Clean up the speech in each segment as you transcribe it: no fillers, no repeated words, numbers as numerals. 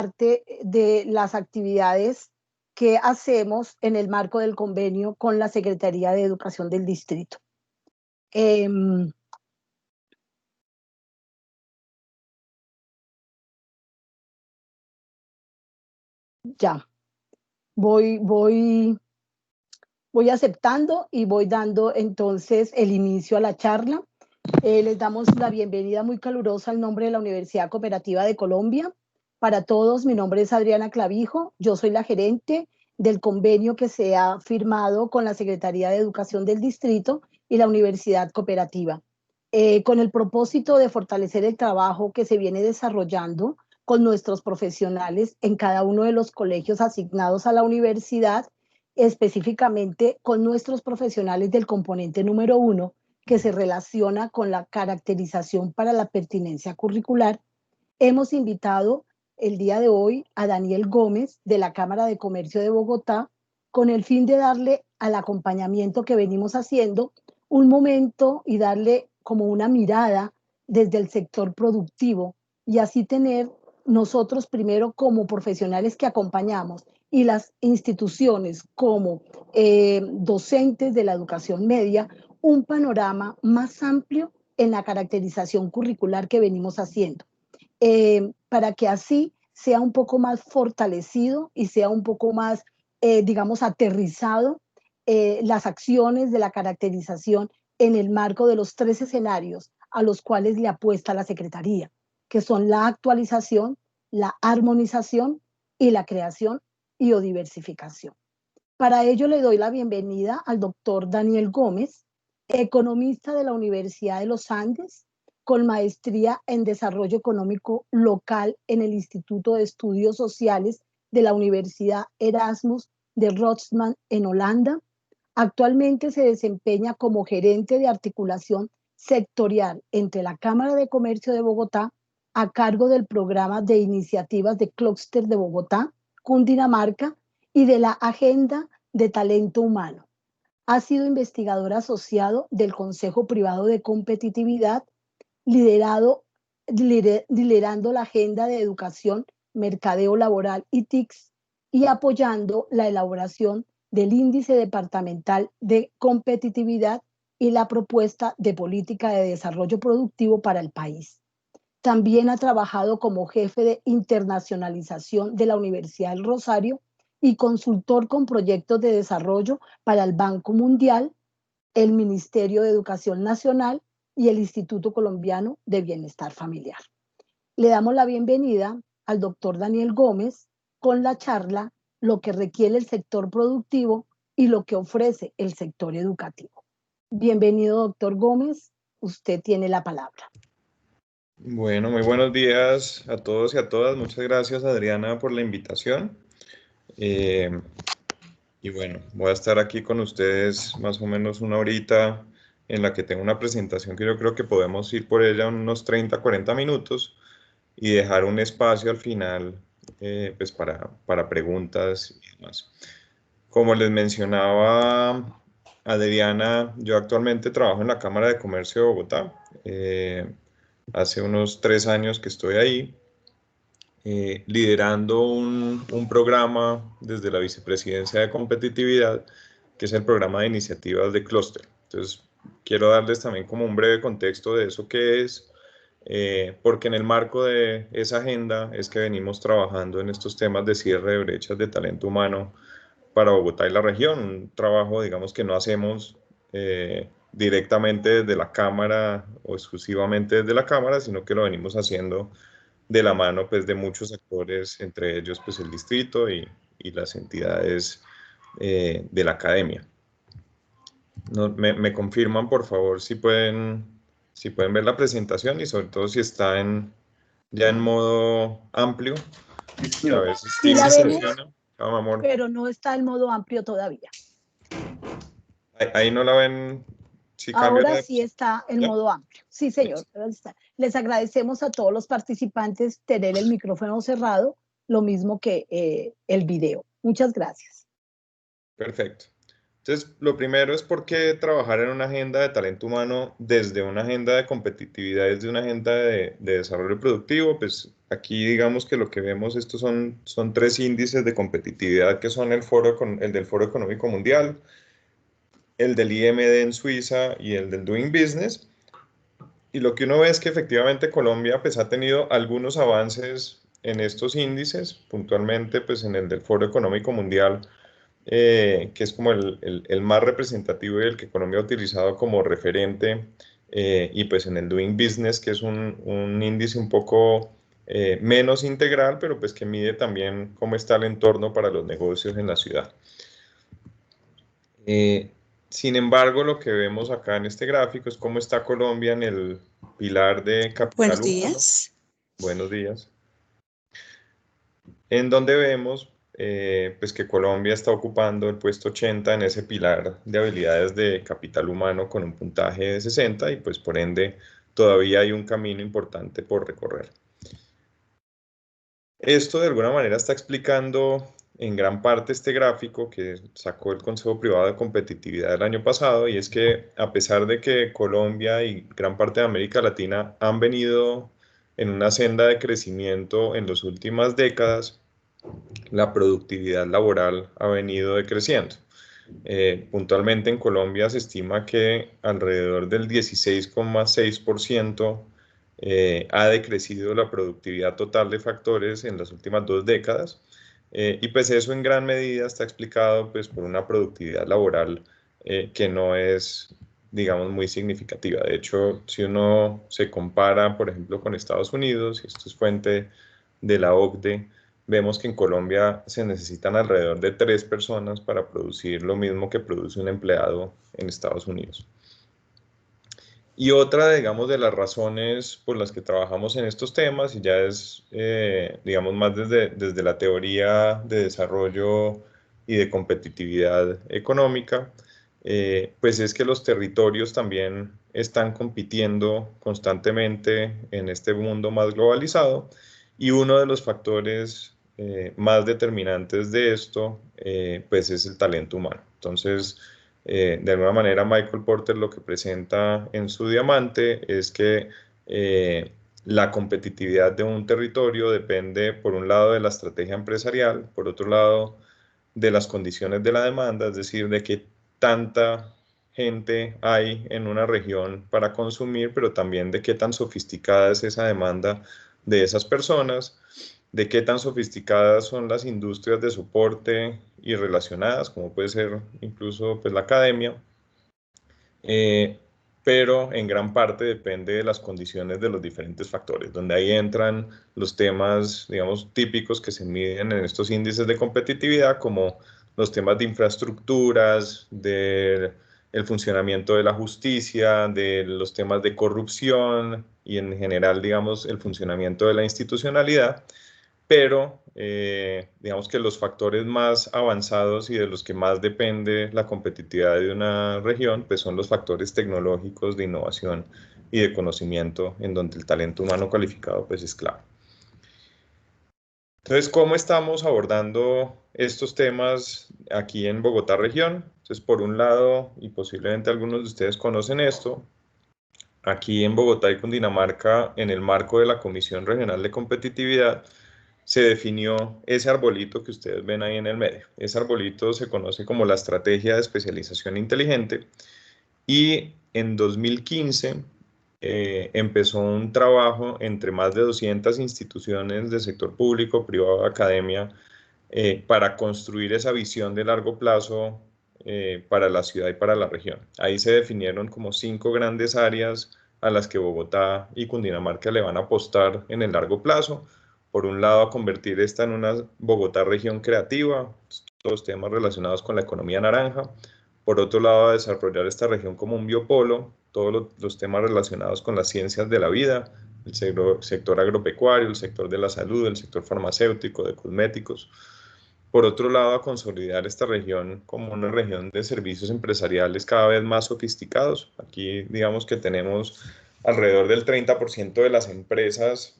parte de las actividades que hacemos en el marco del convenio con la Secretaría de Educación del Distrito. Ya, voy aceptando y voy dando entonces el inicio a la charla. Les damos la bienvenida muy calurosa al nombre de la Universidad Cooperativa de Colombia. Para todos, mi nombre es Adriana Clavijo, yo soy la gerente del convenio que se ha firmado con la Secretaría de Educación del Distrito y la Universidad Cooperativa, con el propósito de fortalecer el trabajo que se viene desarrollando con nuestros profesionales en cada uno de los colegios asignados a la universidad, específicamente con nuestros profesionales del componente número 1, que se relaciona con la caracterización para la pertinencia curricular. Hemos invitado el día de hoy a Daniel Gómez de la Cámara de Comercio de Bogotá con el fin de darle al acompañamiento que venimos haciendo un momento y darle como una mirada desde el sector productivo y así tener nosotros primero como profesionales que acompañamos y las instituciones como docentes de la educación media un panorama más amplio en la caracterización curricular que venimos haciendo, para que así sea un poco más fortalecido y sea un poco más, digamos, aterrizado las acciones de la caracterización en el marco de los 3 escenarios a los cuales le apuesta la Secretaría, que son la actualización, la armonización y la creación y o diversificación. Para ello le doy la bienvenida al doctor Daniel Gómez, economista de la Universidad de los Andes, con maestría en Desarrollo Económico Local en el Instituto de Estudios Sociales de la Universidad Erasmus de Rotterdam en Holanda. Actualmente se desempeña como gerente de articulación sectorial entre la Cámara de Comercio de Bogotá, a cargo del programa de iniciativas de Clúster de Bogotá, Cundinamarca, y de la Agenda de Talento Humano. Ha sido investigador asociado del Consejo Privado de Competitividad, liderando la Agenda de Educación, Mercadeo Laboral y TICS, y apoyando la elaboración del Índice Departamental de Competitividad y la propuesta de política de desarrollo productivo para el país. También ha trabajado como jefe de internacionalización de la Universidad del Rosario y consultor con proyectos de desarrollo para el Banco Mundial, el Ministerio de Educación Nacional y el Instituto Colombiano de Bienestar Familiar. Le damos la bienvenida al doctor Daniel Gómez con la charla Lo que requiere el sector productivo y lo que ofrece el sector educativo. Bienvenido, doctor Gómez, usted tiene la palabra. Bueno, muy buenos días a todos y a todas. Muchas gracias, Adriana, por la invitación. Y bueno, voy a estar aquí con ustedes más o menos una horita en la que tengo una presentación que yo creo que podemos ir por ella unos 30, 40 minutos y dejar un espacio al final pues para preguntas y demás. Como les mencionaba Adriana, yo actualmente trabajo en la Cámara de Comercio de Bogotá. Hace unos 3 años que estoy ahí, liderando un programa desde la Vicepresidencia de Competitividad, que es el programa de iniciativas de Clúster. Entonces, quiero darles también como un breve contexto de eso que es, porque en el marco de esa agenda es que venimos trabajando en estos temas de cierre de brechas de talento humano para Bogotá y la región, un trabajo, digamos, que no hacemos directamente desde la Cámara o exclusivamente desde la Cámara, sino que lo venimos haciendo de la mano pues, de muchos actores, entre ellos pues, el distrito y las entidades de la academia. Me confirman, por favor, si pueden ver la presentación y sobre todo si está ya en modo amplio. A ver si sí la vemos, funciona. Oh, amor. pero no está en modo amplio todavía. Ahí no la ven. Si ahora sí está en modo amplio. Sí, señor. Listo. Les agradecemos a todos los participantes tener el micrófono cerrado, lo mismo que el video. Muchas gracias. Perfecto. Entonces, lo primero es por qué trabajar en una agenda de talento humano desde una agenda de competitividad, desde una agenda de desarrollo productivo. Pues aquí digamos que lo que vemos, estos son tres índices de competitividad que son el del Foro Económico Mundial, el del IMD en Suiza y el del Doing Business. Y lo que uno ve es que efectivamente Colombia pues ha tenido algunos avances en estos índices, puntualmente pues en el del Foro Económico Mundial, que es como el más representativo y el que Colombia ha utilizado como referente, y pues en el Doing Business, que es un índice un poco menos integral, pero pues que mide también cómo está el entorno para los negocios en la ciudad. Sin embargo, lo que vemos acá en este gráfico es cómo está Colombia en el pilar de capital Buenos humano. días. Buenos días. En donde vemos pues que Colombia está ocupando el puesto 80 en ese pilar de habilidades de capital humano con un puntaje de 60 y pues por ende todavía hay un camino importante por recorrer. Esto de alguna manera está explicando en gran parte este gráfico que sacó el Consejo Privado de Competitividad el año pasado, y es que a pesar de que Colombia y gran parte de América Latina han venido en una senda de crecimiento en las últimas décadas, la productividad laboral ha venido decreciendo. Puntualmente en Colombia se estima que alrededor del 16,6% ha decrecido la productividad total de factores en las últimas 2 décadas, y pues eso en gran medida está explicado pues por una productividad laboral que no es, digamos, muy significativa. De hecho, si uno se compara, por ejemplo, con Estados Unidos, y esto es fuente de la OCDE, vemos que en Colombia se necesitan alrededor de 3 personas para producir lo mismo que produce un empleado en Estados Unidos. Y otra, digamos, de las razones por las que trabajamos en estos temas, y ya es, digamos, más desde la teoría de desarrollo y de competitividad económica, pues es que los territorios también están compitiendo constantemente en este mundo más globalizado, y uno de los factores más determinantes de esto, pues es el talento humano. Entonces, de alguna manera, Michael Porter lo que presenta en su diamante es que la competitividad de un territorio depende, por un lado, de la estrategia empresarial, por otro lado, de las condiciones de la demanda, es decir, de qué tanta gente hay en una región para consumir, pero también de qué tan sofisticada es esa demanda de esas personas, de qué tan sofisticadas son las industrias de soporte y relacionadas, como puede ser incluso pues, la academia, pero en gran parte depende de las condiciones de los diferentes factores, donde ahí entran los temas, digamos, típicos que se miden en estos índices de competitividad, como los temas de infraestructuras, del funcionamiento de la justicia, de los temas de corrupción y en general, digamos, el funcionamiento de la institucionalidad. Pero digamos que los factores más avanzados y de los que más depende la competitividad de una región, pues son los factores tecnológicos de innovación y de conocimiento, en donde el talento humano cualificado pues es clave. Entonces, ¿cómo estamos abordando estos temas aquí en Bogotá región? Entonces, por un lado, y posiblemente algunos de ustedes conocen esto, aquí en Bogotá y Cundinamarca, en el marco de la Comisión Regional de Competitividad, se definió ese arbolito que ustedes ven ahí en el medio. Ese arbolito se conoce como la Estrategia de Especialización Inteligente, y en 2015 empezó un trabajo entre más de 200 instituciones del sector público, privado, academia, para construir esa visión de largo plazo para la ciudad y para la región. Ahí se definieron como 5 grandes áreas a las que Bogotá y Cundinamarca le van a apostar en el largo plazo. Por un lado, a convertir esta en una Bogotá región creativa, todos temas relacionados con la economía naranja. Por otro lado, a desarrollar esta región como un biopolo, todos los temas relacionados con las ciencias de la vida, el sector agropecuario, el sector de la salud, el sector farmacéutico, de cosméticos. Por otro lado, a consolidar esta región como una región de servicios empresariales cada vez más sofisticados. Aquí digamos que tenemos alrededor del 30% de las empresas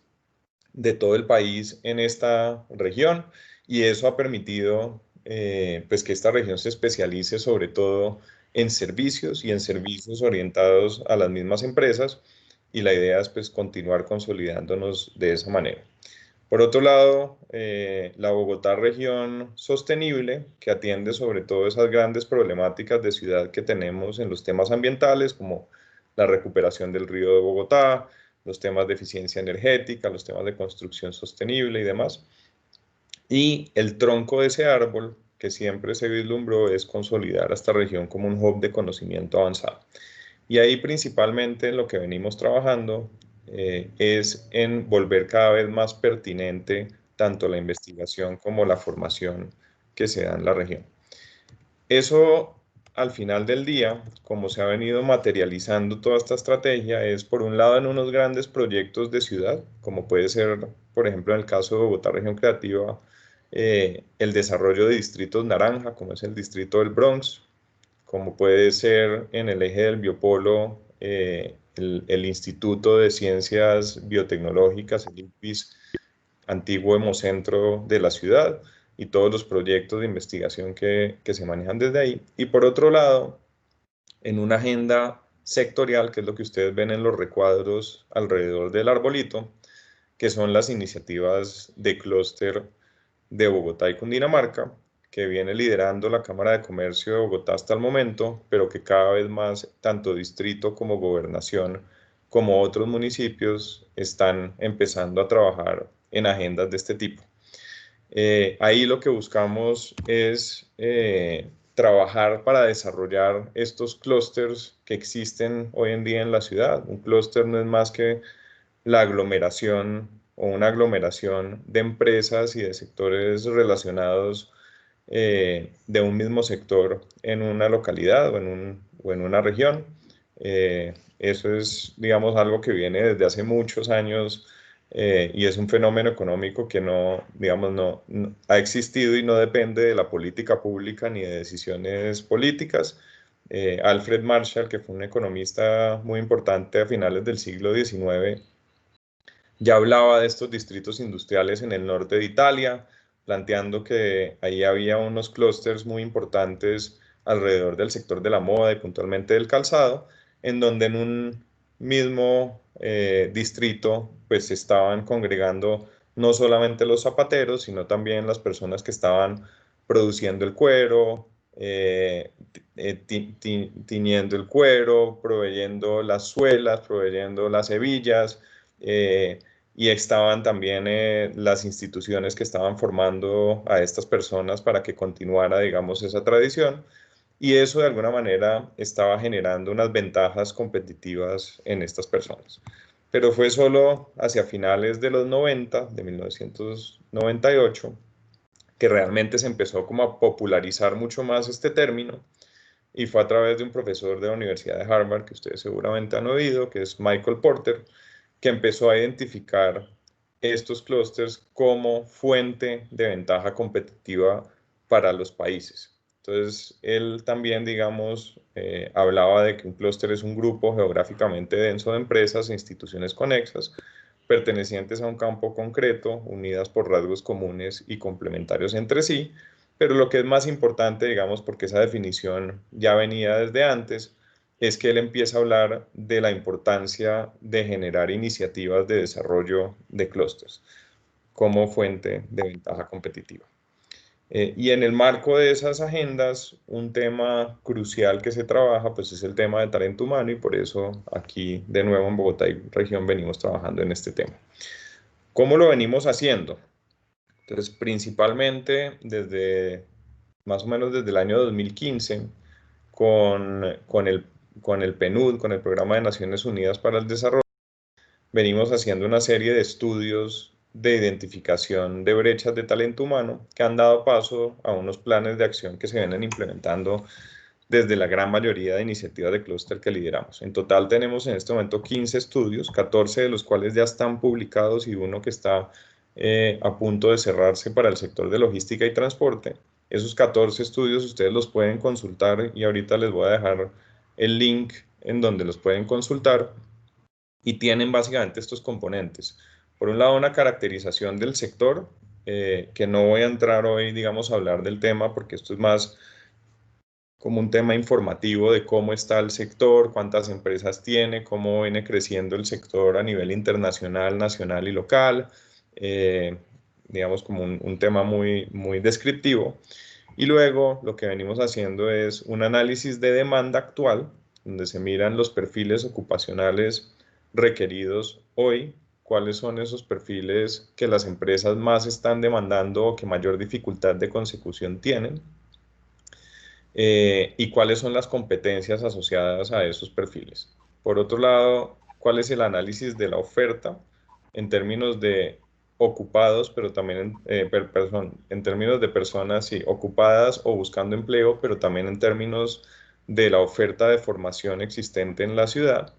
de todo el país en esta región, y eso ha permitido pues que esta región se especialice sobre todo en servicios y en servicios orientados a las mismas empresas, y la idea es pues continuar consolidándonos de esa manera. Por otro lado, la Bogotá Región Sostenible, que atiende sobre todo esas grandes problemáticas de ciudad que tenemos en los temas ambientales, como la recuperación del río de Bogotá, los temas de eficiencia energética, los temas de construcción sostenible y demás. Y el tronco de ese árbol, que siempre se vislumbró, es consolidar a esta región como un hub de conocimiento avanzado. Y ahí principalmente lo que venimos trabajando es en volver cada vez más pertinente tanto la investigación como la formación que se da en la región. Eso, al final del día, como se ha venido materializando toda esta estrategia, es por un lado en unos grandes proyectos de ciudad, como puede ser, por ejemplo, en el caso de Bogotá Región Creativa, el desarrollo de distritos naranja, como es el distrito del Bronx, como puede ser en el eje del biopolo, el Instituto de Ciencias Biotecnológicas, el ICBIS, antiguo hemocentro de la ciudad, y todos los proyectos de investigación que se manejan desde ahí. Y por otro lado, en una agenda sectorial, que es lo que ustedes ven en los recuadros alrededor del arbolito, que son las iniciativas de clúster de Bogotá y Cundinamarca, que viene liderando la Cámara de Comercio de Bogotá hasta el momento, pero que cada vez más, tanto distrito como gobernación, como otros municipios, están empezando a trabajar en agendas de este tipo. Ahí lo que buscamos es trabajar para desarrollar estos clústeres que existen hoy en día en la ciudad. Un clúster no es más que la aglomeración o una aglomeración de empresas y de sectores relacionados de un mismo sector en una localidad o en una región. Eso es, digamos, algo que viene desde hace muchos años y es un fenómeno económico que no, digamos, no ha existido y no depende de la política pública ni de decisiones políticas. Alfred Marshall, que fue un economista muy importante a finales del siglo XIX, ya hablaba de estos distritos industriales en el norte de Italia, planteando que ahí había unos clústeres muy importantes alrededor del sector de la moda y puntualmente del calzado, en donde en un mismo distrito pues se estaban congregando no solamente los zapateros, sino también las personas que estaban produciendo el cuero, tiñendo el cuero, proveyendo las suelas, proveyendo las hebillas, y estaban también las instituciones que estaban formando a estas personas para que continuara, digamos, esa tradición. Y eso de alguna manera estaba generando unas ventajas competitivas en estas personas. Pero fue solo hacia finales de los 90, de 1998, que realmente se empezó como a popularizar mucho más este término, y fue a través de un profesor de la Universidad de Harvard, que ustedes seguramente han oído, que es Michael Porter, que empezó a identificar estos clústeres como fuente de ventaja competitiva para los países. Entonces, él también, digamos, hablaba de que un clúster es un grupo geográficamente denso de empresas e instituciones conexas, pertenecientes a un campo concreto, unidas por rasgos comunes y complementarios entre sí, pero lo que es más importante, digamos, porque esa definición ya venía desde antes, es que él empieza a hablar de la importancia de generar iniciativas de desarrollo de clústeres como fuente de ventaja competitiva. Y en el marco de esas agendas, un tema crucial que se trabaja, pues es el tema de talento humano, y por eso aquí de nuevo en Bogotá y región venimos trabajando en este tema. ¿Cómo lo venimos haciendo? Entonces, principalmente desde más o menos desde el año 2015, con el PNUD, con el Programa de Naciones Unidas para el Desarrollo, venimos haciendo una serie de estudios de identificación de brechas de talento humano que han dado paso a unos planes de acción que se vienen implementando desde la gran mayoría de iniciativas de clúster que lideramos. En total tenemos en este momento 15 estudios, 14 de los cuales ya están publicados y uno que está a punto de cerrarse para el sector de logística y transporte. Esos 14 estudios ustedes los pueden consultar y ahorita les voy a dejar el link en donde los pueden consultar, y tienen básicamente estos componentes. Por un lado, una caracterización del sector, que no voy a entrar hoy, digamos, a hablar del tema porque esto es más como un tema informativo de cómo está el sector, cuántas empresas tiene, cómo viene creciendo el sector a nivel internacional, nacional y local, digamos como un tema muy descriptivo. Y luego lo que venimos haciendo es un análisis de demanda actual, donde se miran los perfiles ocupacionales requeridos hoy, cuáles son esos perfiles que las empresas más están demandando o que mayor dificultad de consecución tienen, y cuáles son las competencias asociadas a esos perfiles. Por otro lado, cuál es el análisis de la oferta en términos de ocupados, pero también en términos de personas sí, ocupadas o buscando empleo, pero también en términos de la oferta de formación existente en la ciudad,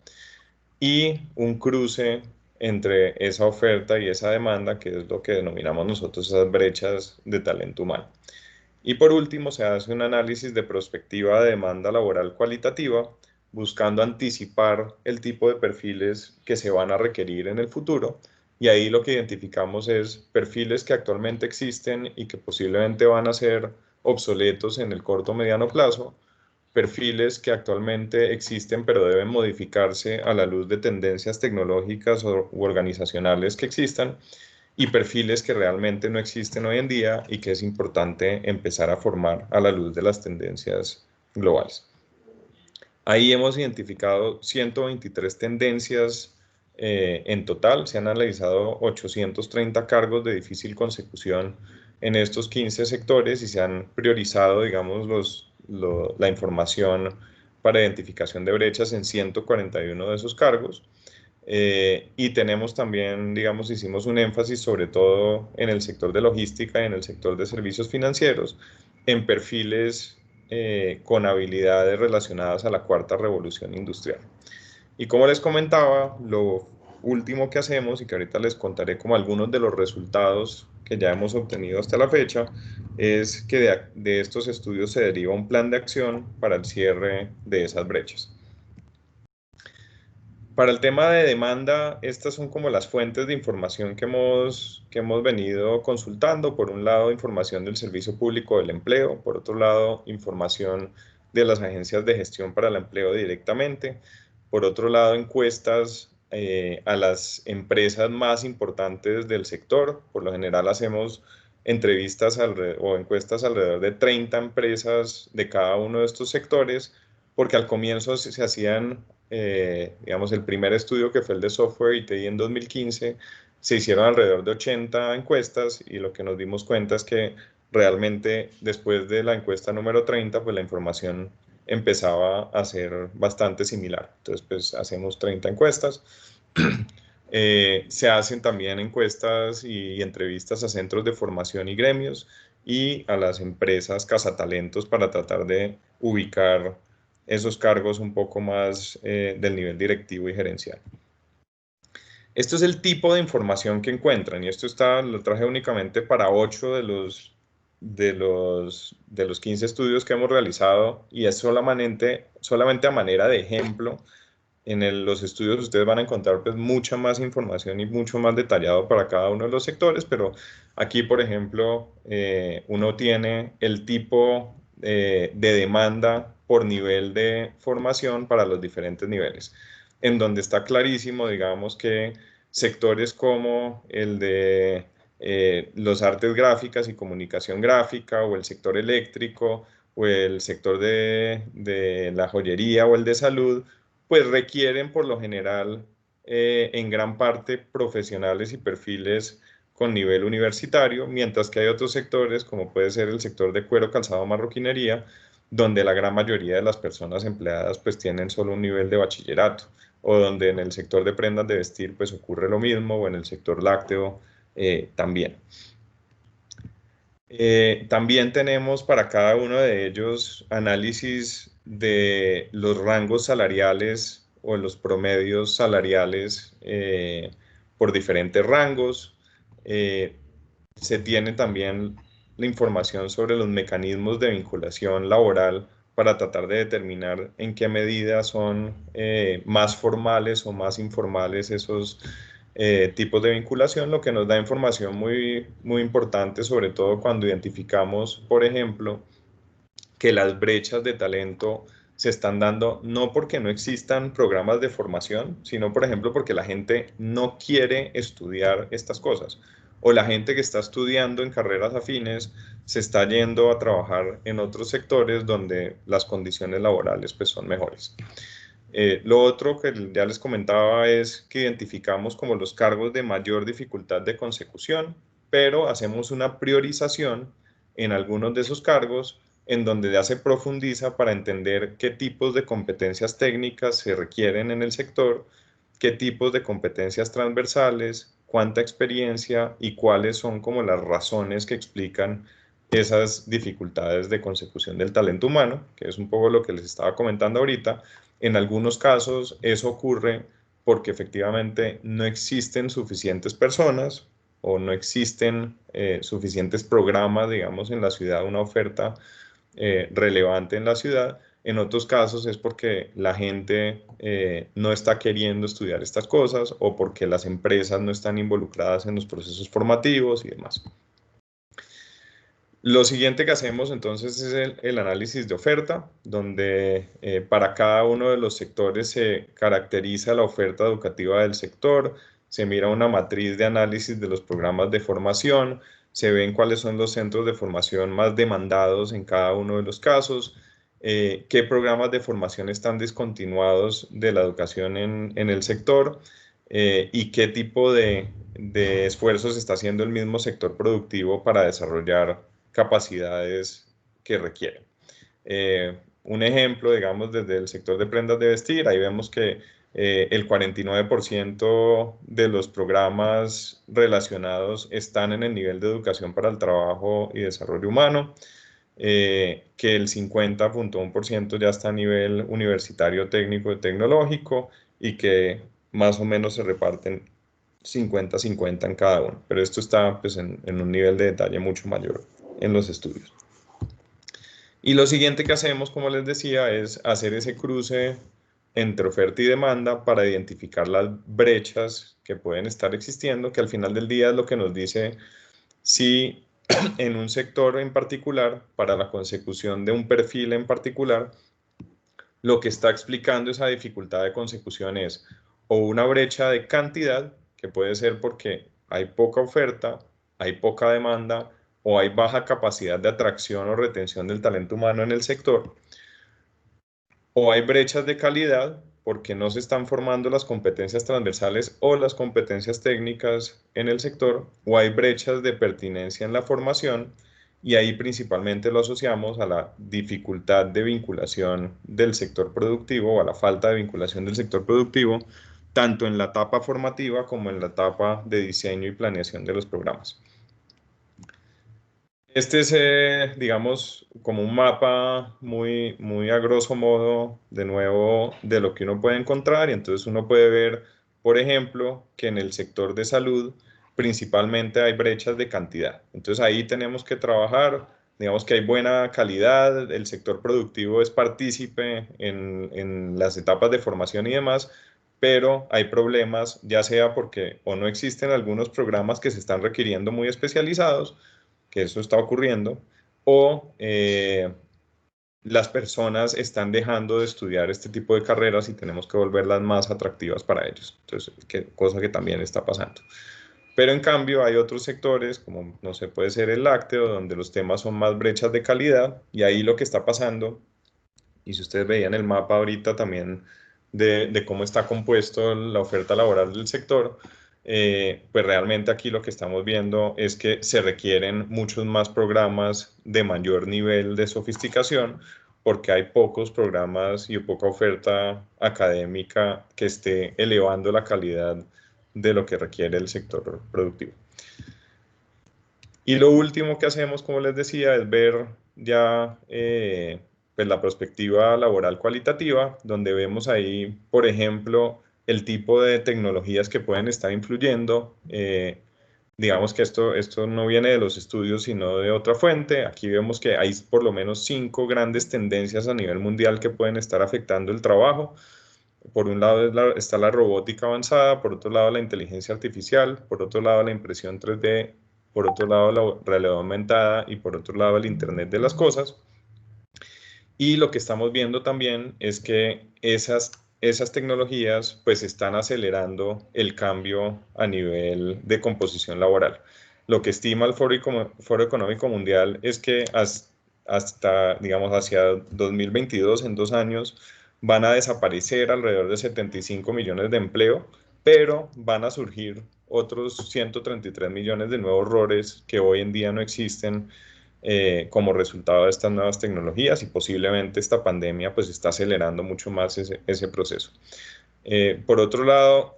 y un cruce entre esa oferta y esa demanda, que es lo que denominamos nosotros esas brechas de talento humano. Y por último, se hace un análisis de prospectiva de demanda laboral cualitativa, buscando anticipar el tipo de perfiles que se van a requerir en el futuro. Y ahí lo que identificamos es perfiles que actualmente existen y que posiblemente van a ser obsoletos en el corto o mediano plazo, perfiles que actualmente existen pero deben modificarse a la luz de tendencias tecnológicas u organizacionales que existan, y perfiles que realmente no existen hoy en día y que es importante empezar a formar a la luz de las tendencias globales. Ahí hemos identificado 123 tendencias en total. Se han analizado 830 cargos de difícil consecución en estos 15 sectores y se han priorizado, digamos, la información para identificación de brechas en 141 de esos cargos. Y tenemos también, digamos, hicimos un énfasis sobre todo en el sector de logística y en el sector de servicios financieros, en perfiles con habilidades relacionadas a la cuarta revolución industrial. Y como les comentaba, lo último que hacemos, y que ahorita les contaré como algunos de los resultados que ya hemos obtenido hasta la fecha, es que de estos estudios se deriva un plan de acción para el cierre de esas brechas. Para el tema de demanda, estas son como las fuentes de información que hemos venido consultando. Por un lado, información del Servicio Público del Empleo. Por otro lado, información de las agencias de gestión para el empleo directamente. Por otro lado, encuestas a las empresas más importantes del sector. Por lo general hacemos entrevistas o encuestas alrededor de 30 empresas de cada uno de estos sectores, porque al comienzo se hacían, digamos, el primer estudio, que fue el de software y TI en 2015, se hicieron alrededor de 80 encuestas, y lo que nos dimos cuenta es que realmente después de la encuesta número 30, pues la información empezaba a ser bastante similar. Entonces, pues hacemos 30 encuestas. Se hacen también encuestas y entrevistas a centros de formación y gremios y a las empresas cazatalentos para tratar de ubicar esos cargos un poco más del nivel directivo y gerencial. Esto es el tipo de información que encuentran, y esto lo traje únicamente para 8 de los 15 estudios que hemos realizado, y es solamente a manera de ejemplo. En los estudios ustedes van a encontrar pues mucha más información y mucho más detallado para cada uno de los sectores, pero aquí, por ejemplo, uno tiene el tipo de demanda por nivel de formación para los diferentes niveles, en donde está clarísimo, digamos, que sectores como el de los artes gráficas y comunicación gráfica, o el sector eléctrico, o el sector de la joyería, o el de salud, pues requieren por lo general en gran parte profesionales y perfiles con nivel universitario, mientras que hay otros sectores, como puede ser el sector de cuero, calzado, marroquinería, donde la gran mayoría de las personas empleadas pues tienen solo un nivel de bachillerato, o donde en el sector de prendas de vestir pues ocurre lo mismo, o en el sector lácteo también. También tenemos para cada uno de ellos análisis de los rangos salariales o los promedios salariales por diferentes rangos. Se tiene también la información sobre los mecanismos de vinculación laboral para tratar de determinar en qué medida son más formales o más informales esos tipos de vinculación, lo que nos da información muy importante, sobre todo cuando identificamos, por ejemplo, que las brechas de talento se están dando no porque no existan programas de formación, sino, por ejemplo, porque la gente no quiere estudiar estas cosas, o la gente que está estudiando en carreras afines se está yendo a trabajar en otros sectores donde las condiciones laborales pues son mejores. Lo otro que ya les comentaba es que identificamos como los cargos de mayor dificultad de consecución, pero hacemos una priorización en algunos de esos cargos en donde ya se profundiza para entender qué tipos de competencias técnicas se requieren en el sector, qué tipos de competencias transversales, cuánta experiencia y cuáles son como las razones que explican esas dificultades de consecución del talento humano, que es un poco lo que les estaba comentando ahorita. En algunos casos eso ocurre porque efectivamente no existen suficientes personas o no existen suficientes programas, digamos, en la ciudad, una oferta relevante en la ciudad. En otros casos es porque la gente no está queriendo estudiar estas cosas o porque las empresas no están involucradas en los procesos formativos y demás. Lo siguiente que hacemos entonces es el análisis de oferta, donde para cada uno de los sectores se caracteriza la oferta educativa del sector, se mira una matriz de análisis de los programas de formación, se ven cuáles son los centros de formación más demandados en cada uno de los casos, qué programas de formación están discontinuados de la educación en el sector y qué tipo de esfuerzos está haciendo el mismo sector productivo para desarrollar capacidades que requieren. Un ejemplo, digamos, desde el sector de prendas de vestir, ahí vemos que el 49% de los programas relacionados están en el nivel de educación para el trabajo y desarrollo humano, que el 50.1% ya está a nivel universitario, técnico y tecnológico, y que más o menos se reparten 50-50 en cada uno, pero esto está pues, en un nivel de detalle mucho mayor en los estudios. Y lo siguiente que hacemos, como les decía, es hacer ese cruce entre oferta y demanda para identificar las brechas que pueden estar existiendo, que al final del día es lo que nos dice si en un sector en particular, para la consecución de un perfil en particular, lo que está explicando esa dificultad de consecución es o una brecha de cantidad, que puede ser porque hay poca oferta, hay poca demanda o hay baja capacidad de atracción o retención del talento humano en el sector, o hay brechas de calidad porque no se están formando las competencias transversales o las competencias técnicas en el sector, o hay brechas de pertinencia en la formación, y ahí principalmente lo asociamos a la dificultad de vinculación del sector productivo o a la falta de vinculación del sector productivo, tanto en la etapa formativa como en la etapa de diseño y planeación de los programas. Este es, digamos, como un mapa muy a grosso modo, de nuevo, de lo que uno puede encontrar. Y entonces uno puede ver, por ejemplo, que en el sector de salud principalmente hay brechas de cantidad. Entonces ahí tenemos que trabajar, digamos que hay buena calidad, el sector productivo es partícipe en las etapas de formación y demás, pero hay problemas, ya sea porque o no existen algunos programas que se están requiriendo muy especializados, que eso está ocurriendo, o las personas están dejando de estudiar este tipo de carreras y tenemos que volverlas más atractivas para ellos. Entonces, cosa que también está pasando. Pero en cambio hay otros sectores, como no sé, puede ser el lácteo, donde los temas son más brechas de calidad, y ahí lo que está pasando, y si ustedes veían el mapa ahorita también de cómo está compuesto la oferta laboral del sector, pues realmente aquí lo que estamos viendo es que se requieren muchos más programas de mayor nivel de sofisticación, porque hay pocos programas y poca oferta académica que esté elevando la calidad de lo que requiere el sector productivo. Y lo último que hacemos, como les decía, es ver ya pues la perspectiva laboral cualitativa, donde vemos ahí, por ejemplo, el tipo de tecnologías que pueden estar influyendo. Digamos que esto no viene de los estudios, sino de otra fuente. Aquí vemos que hay por lo menos 5 grandes tendencias a nivel mundial que pueden estar afectando el trabajo. Por un lado está la robótica avanzada, por otro lado la inteligencia artificial, por otro lado la impresión 3D, por otro lado la realidad aumentada y por otro lado el Internet de las cosas. Y lo que estamos viendo también es que esas tecnologías pues están acelerando el cambio a nivel de composición laboral. lo que estima el Foro Económico Mundial es que hasta, digamos, hacia 2022, en 2 años, van a desaparecer alrededor de 75 millones de empleo, pero van a surgir otros 133 millones de nuevos roles que hoy en día no existen como resultado de estas nuevas tecnologías, y posiblemente esta pandemia pues está acelerando mucho más ese proceso. Por otro lado,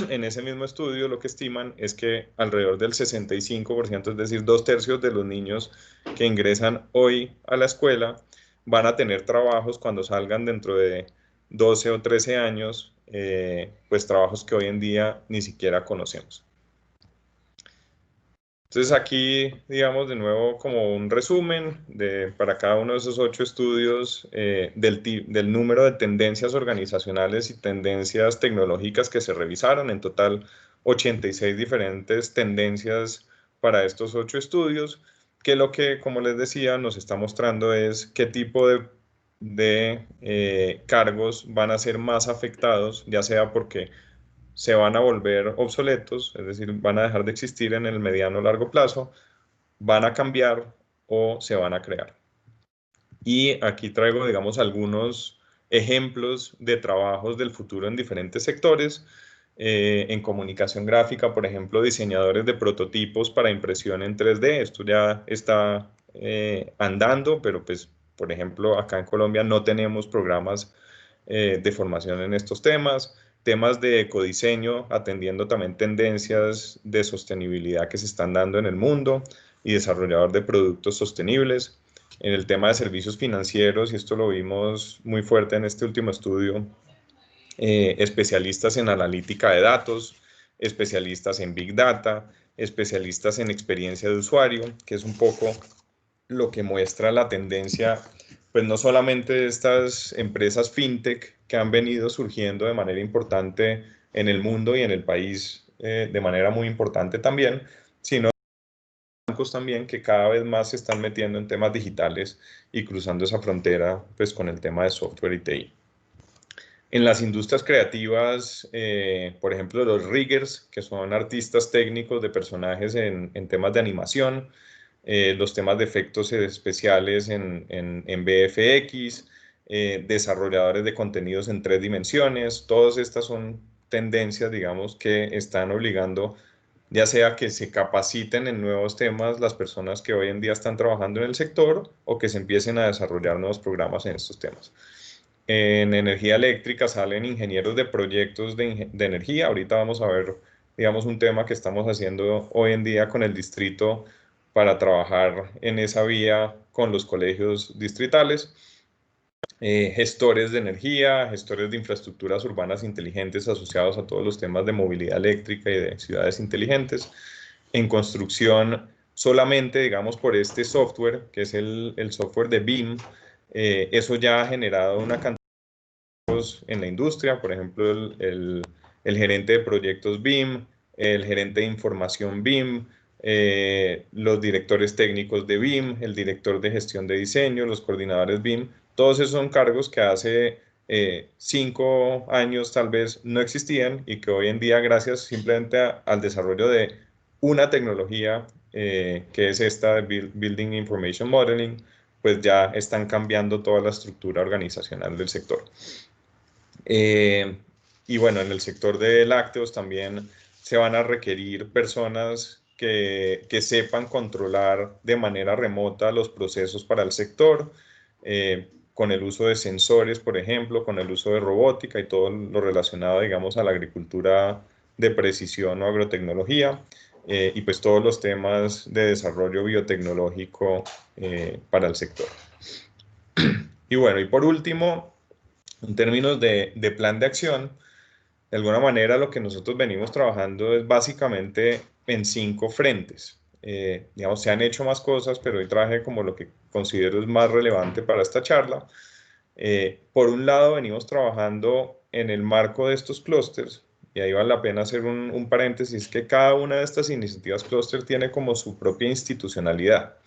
en ese mismo estudio lo que estiman es que alrededor del 65%, es decir, 2/3 de los niños que ingresan hoy a la escuela van a tener trabajos cuando salgan dentro de 12 o 13 años, pues trabajos que hoy en día ni siquiera conocemos. Entonces aquí, digamos, de nuevo como un resumen para cada uno de esos 8 estudios del número de tendencias organizacionales y tendencias tecnológicas que se revisaron. En total, 86 diferentes tendencias para estos 8 estudios, que lo que, como les decía, nos está mostrando es qué tipo de cargos van a ser más afectados, ya sea porque se van a volver obsoletos, es decir, van a dejar de existir en el mediano o largo plazo, van a cambiar o se van a crear. Y aquí traigo, digamos, algunos ejemplos de trabajos del futuro en diferentes sectores. En comunicación gráfica, por ejemplo, diseñadores de prototipos para impresión en 3D. Esto ya está andando, pero pues, por ejemplo, acá en Colombia no tenemos programas de formación en estos temas. Temas de ecodiseño, atendiendo también tendencias de sostenibilidad que se están dando en el mundo, y desarrollador de productos sostenibles. En el tema de servicios financieros, y esto lo vimos muy fuerte en este último estudio, especialistas en analítica de datos, especialistas en Big Data, especialistas en experiencia de usuario, que es un poco lo que muestra la tendencia, pues no solamente de estas empresas fintech que han venido surgiendo de manera importante en el mundo y en el país de manera muy importante también, sino bancos también que cada vez más se están metiendo en temas digitales y cruzando esa frontera pues con el tema de software y TI. En las industrias creativas, por ejemplo, los riggers, que son artistas técnicos de personajes en temas de animación, los temas de efectos especiales en VFX, desarrolladores de contenidos en 3 dimensiones, todas estas son tendencias, digamos, que están obligando ya sea que se capaciten en nuevos temas las personas que hoy en día están trabajando en el sector, o que se empiecen a desarrollar nuevos programas en estos temas. En energía eléctrica salen ingenieros de proyectos de energía. Ahorita vamos a ver, digamos, un tema que estamos haciendo hoy en día con el distrito para trabajar en esa vía con los colegios distritales. Gestores de energía, gestores de infraestructuras urbanas inteligentes asociados a todos los temas de movilidad eléctrica y de ciudades inteligentes. En construcción, solamente, digamos, por este software, que es el software de BIM, eso ya ha generado una cantidad en la industria. Por ejemplo, el gerente de proyectos BIM, el gerente de información BIM, los directores técnicos de BIM, el director de gestión de diseño, los coordinadores BIM, todos esos son cargos que hace 5 años tal vez no existían, y que hoy en día, gracias simplemente al desarrollo de una tecnología que es esta de Building Information Modeling, pues ya están cambiando toda la estructura organizacional del sector. Y bueno, en el sector de lácteos también se van a requerir personas que sepan controlar de manera remota los procesos para el sector, con el uso de sensores, por ejemplo, con el uso de robótica y todo lo relacionado, digamos, a la agricultura de precisión o agrotecnología, y pues todos los temas de desarrollo biotecnológico para el sector. Y bueno, y por último, en términos de plan de acción, de alguna manera lo que nosotros venimos trabajando es básicamente en 5 frentes. Digamos, se han hecho más cosas, pero hoy traje como lo que considero es más relevante para esta charla. Por un lado, venimos trabajando en el marco de estos clústeres, y ahí vale la pena hacer un paréntesis, que cada una de estas iniciativas clúster tiene como su propia institucionalidad,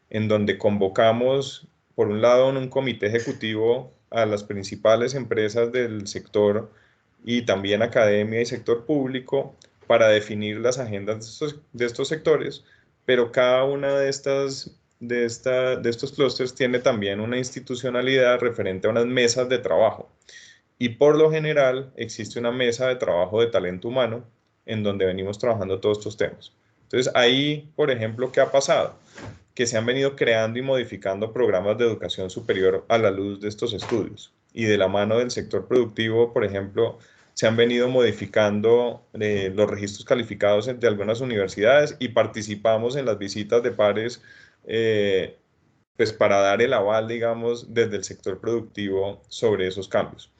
en donde convocamos, por un lado, en un comité ejecutivo a las principales empresas del sector y también academia y sector público para definir las agendas de estos sectores, pero cada una de estos clústeres tiene también una institucionalidad referente a unas mesas de trabajo. Y por lo general existe una mesa de trabajo de talento humano en donde venimos trabajando todos estos temas. Entonces ahí, por ejemplo, ¿qué ha pasado? Que se han venido creando y modificando programas de educación superior a la luz de estos estudios. Y de la mano del sector productivo, por ejemplo, se han venido modificando los registros calificados de algunas universidades y participamos en las visitas de pares pues para dar el aval, digamos, desde el sector productivo sobre esos cambios.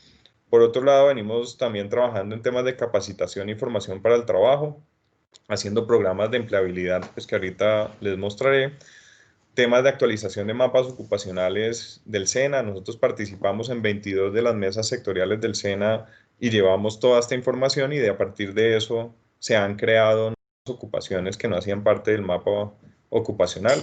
Por otro lado, venimos también trabajando en temas de capacitación y formación para el trabajo, haciendo programas de empleabilidad, pues que ahorita les mostraré, temas de actualización de mapas ocupacionales del SENA. Nosotros participamos en 22 de las mesas sectoriales del SENA y llevamos toda esta información y a partir de eso se han creado nuevas ocupaciones que no hacían parte del mapa ocupacional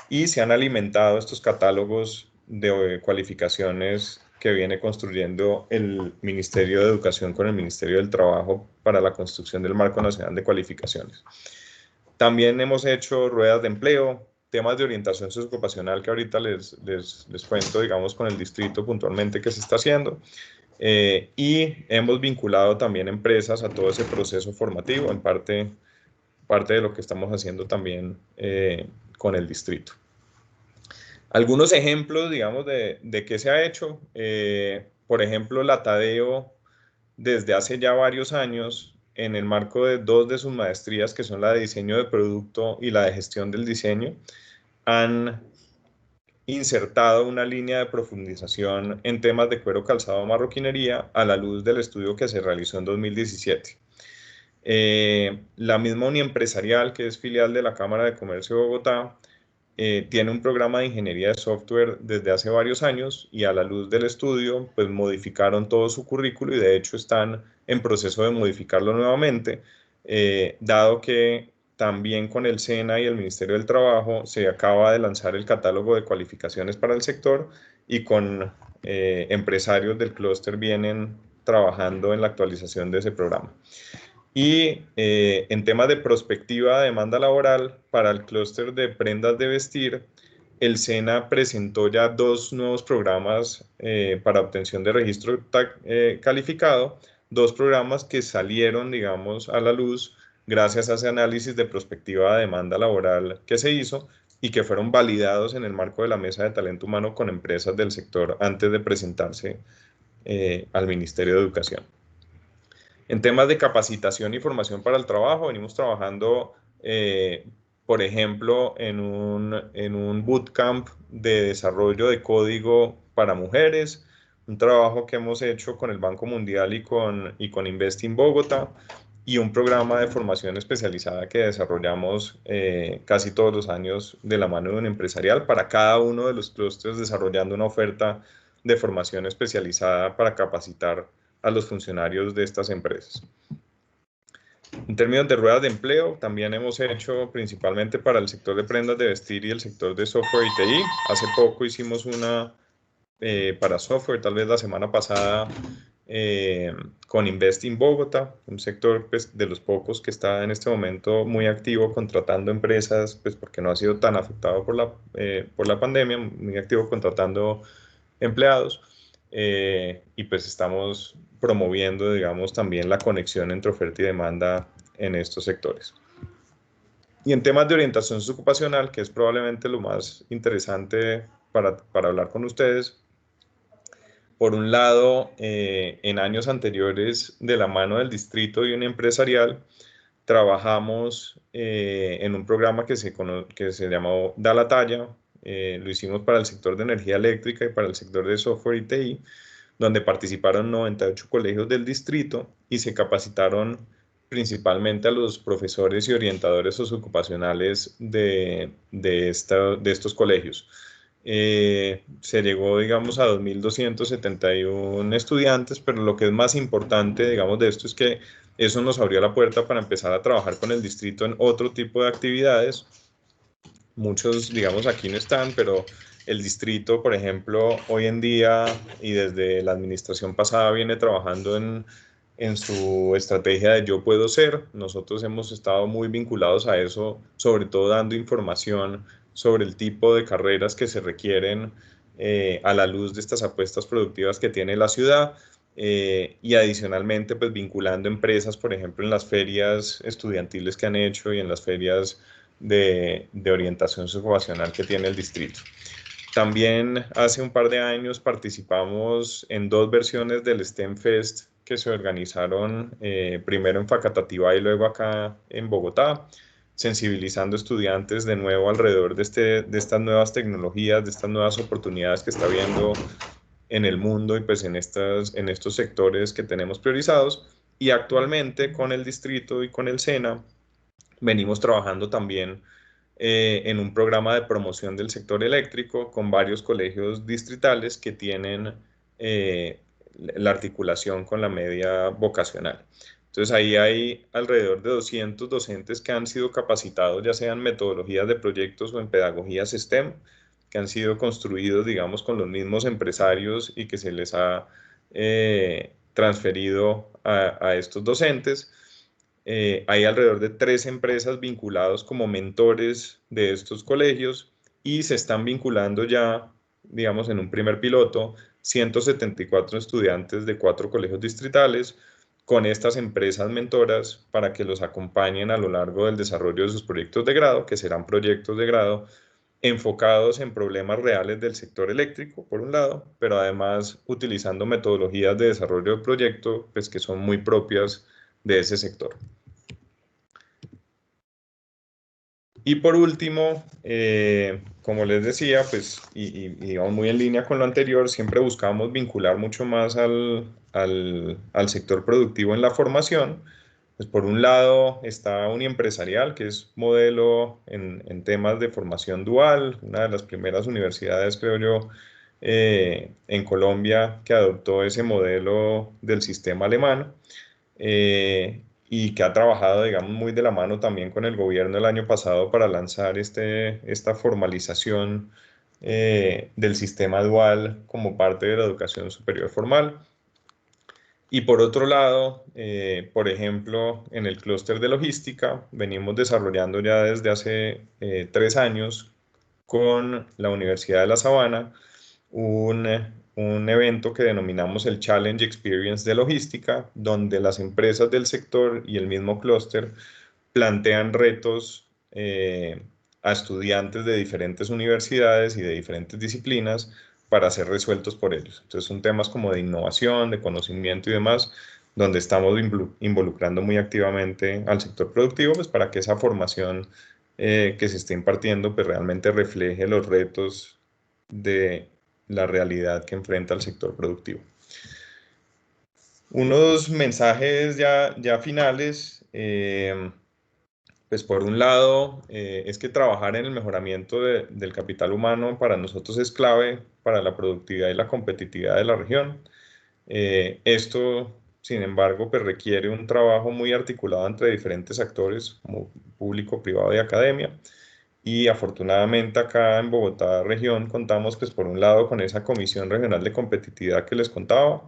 y se han alimentado estos catálogos de cualificaciones que viene construyendo el Ministerio de Educación con el Ministerio del Trabajo para la construcción del Marco Nacional de Cualificaciones. También hemos hecho ruedas de empleo, temas de orientación socioocupacional que ahorita les cuento, digamos, con el distrito puntualmente que se está haciendo. Y hemos vinculado también empresas a todo ese proceso formativo, en parte de lo que estamos haciendo también con el distrito. Algunos ejemplos, digamos, de qué se ha hecho. Por ejemplo, la Tadeo, desde hace ya varios años, en el marco de dos de sus maestrías, que son la de diseño de producto y la de gestión del diseño, han insertado una línea de profundización en temas de cuero, calzado, marroquinería a la luz del estudio que se realizó en 2017. La misma Uniempresarial, que es filial de la Cámara de Comercio de Bogotá, tiene un programa de ingeniería de software desde hace varios años y a la luz del estudio pues modificaron todo su currículo y de hecho están en proceso de modificarlo nuevamente, dado que también con el SENA y el Ministerio del Trabajo se acaba de lanzar el catálogo de cualificaciones para el sector y con empresarios del clúster vienen trabajando en la actualización de ese programa. Y en temas de prospectiva de demanda laboral para el clúster de prendas de vestir, el SENA presentó ya dos nuevos programas para obtención de registro calificado, dos programas que salieron, digamos, a la luz gracias a ese análisis de prospectiva de demanda laboral que se hizo y que fueron validados en el marco de la mesa de talento humano con empresas del sector antes de presentarse al Ministerio de Educación. En temas de capacitación y formación para el trabajo, venimos trabajando, por ejemplo, en un bootcamp de desarrollo de código para mujeres, un trabajo que hemos hecho con el Banco Mundial y con Investing Bogotá, y un programa de formación especializada que desarrollamos casi todos los años de la mano de un empresarial para cada uno de los clústeres, desarrollando una oferta de formación especializada para capacitar a los funcionarios de estas empresas. En términos de ruedas de empleo, también hemos hecho principalmente para el sector de prendas de vestir y el sector de software y TI. Hace poco hicimos una para software, tal vez la semana pasada, con Investing Bogotá, un sector pues, de los pocos que está en este momento muy activo contratando empresas, pues porque no ha sido tan afectado por la pandemia, muy activo contratando empleados. Y pues estamos promoviendo, digamos, también la conexión entre oferta y demanda en estos sectores. Y en temas de orientación sociocupacional, que es probablemente lo más interesante para hablar con ustedes, por un lado, en años anteriores, de la mano del distrito y un empresarial, trabajamos en un programa que se llamó Da la Talla. Lo hicimos para el sector de energía eléctrica y para el sector de software y TI, donde participaron 98 colegios del distrito y se capacitaron principalmente a los profesores y orientadores socioocupacionales de estos colegios. Se llegó, digamos, a 2.271 estudiantes, pero lo que es más importante, digamos, de esto es que eso nos abrió la puerta para empezar a trabajar con el distrito en otro tipo de actividades. Muchos, digamos, aquí no están, pero el distrito, por ejemplo, hoy en día y desde la administración pasada viene trabajando en en su estrategia de Yo Puedo Ser. Nosotros hemos estado muy vinculados a eso, sobre todo dando información sobre el tipo de carreras que se requieren a la luz de estas apuestas productivas que tiene la ciudad. Y adicionalmente, pues vinculando empresas, por ejemplo, en las ferias estudiantiles que han hecho y en las ferias de orientación sociovocacional que tiene el distrito. También hace un par de años participamos en 2 versiones del STEM Fest que se organizaron primero en Facatativá y luego acá en Bogotá, sensibilizando estudiantes de nuevo alrededor de estas nuevas tecnologías, de estas nuevas oportunidades que está habiendo en el mundo y pues en estos sectores que tenemos priorizados. Y actualmente con el distrito y con el SENA venimos trabajando también en un programa de promoción del sector eléctrico con varios colegios distritales que tienen la articulación con la media vocacional. Entonces ahí hay alrededor de 200 docentes que han sido capacitados, ya sean metodologías de proyectos o en pedagogías STEM, que han sido construidos, digamos, con los mismos empresarios y que se les ha transferido a estos docentes. Hay alrededor de 3 empresas vinculados como mentores de estos colegios y se están vinculando ya, digamos, en un primer piloto, 174 estudiantes de 4 colegios distritales con estas empresas mentoras para que los acompañen a lo largo del desarrollo de sus proyectos de grado, que serán proyectos de grado enfocados en problemas reales del sector eléctrico, por un lado, pero además utilizando metodologías de desarrollo de proyecto, pues, que son muy propias de ese sector. Y por último, como les decía, pues, y vamos muy en línea con lo anterior, siempre buscamos vincular mucho más al sector productivo en la formación. Pues por un lado está Uniempresarial, que es modelo en temas de formación dual, una de las primeras universidades, creo yo, en Colombia que adoptó ese modelo del sistema alemán. Y que ha trabajado, digamos, muy de la mano también con el gobierno el año pasado para lanzar esta formalización del sistema dual como parte de la educación superior formal. Y por otro lado, por ejemplo, en el clúster de logística, venimos desarrollando ya desde hace 3 años con la Universidad de La Sabana un evento que denominamos el Challenge Experience de Logística, donde las empresas del sector y el mismo clúster plantean retos a estudiantes de diferentes universidades y de diferentes disciplinas para ser resueltos por ellos. Entonces son temas como de innovación, de conocimiento y demás, donde estamos involucrando muy activamente al sector productivo, pues para que esa formación que se esté impartiendo pues realmente refleje los retos de la realidad que enfrenta el sector productivo. Unos mensajes ya finales, pues por un lado es que trabajar en el mejoramiento del capital humano para nosotros es clave para la productividad y la competitividad de la región. Esto, sin embargo, pues requiere un trabajo muy articulado entre diferentes actores como público, privado y academia. Y afortunadamente acá en Bogotá región contamos pues por un lado con esa Comisión Regional de Competitividad que les contaba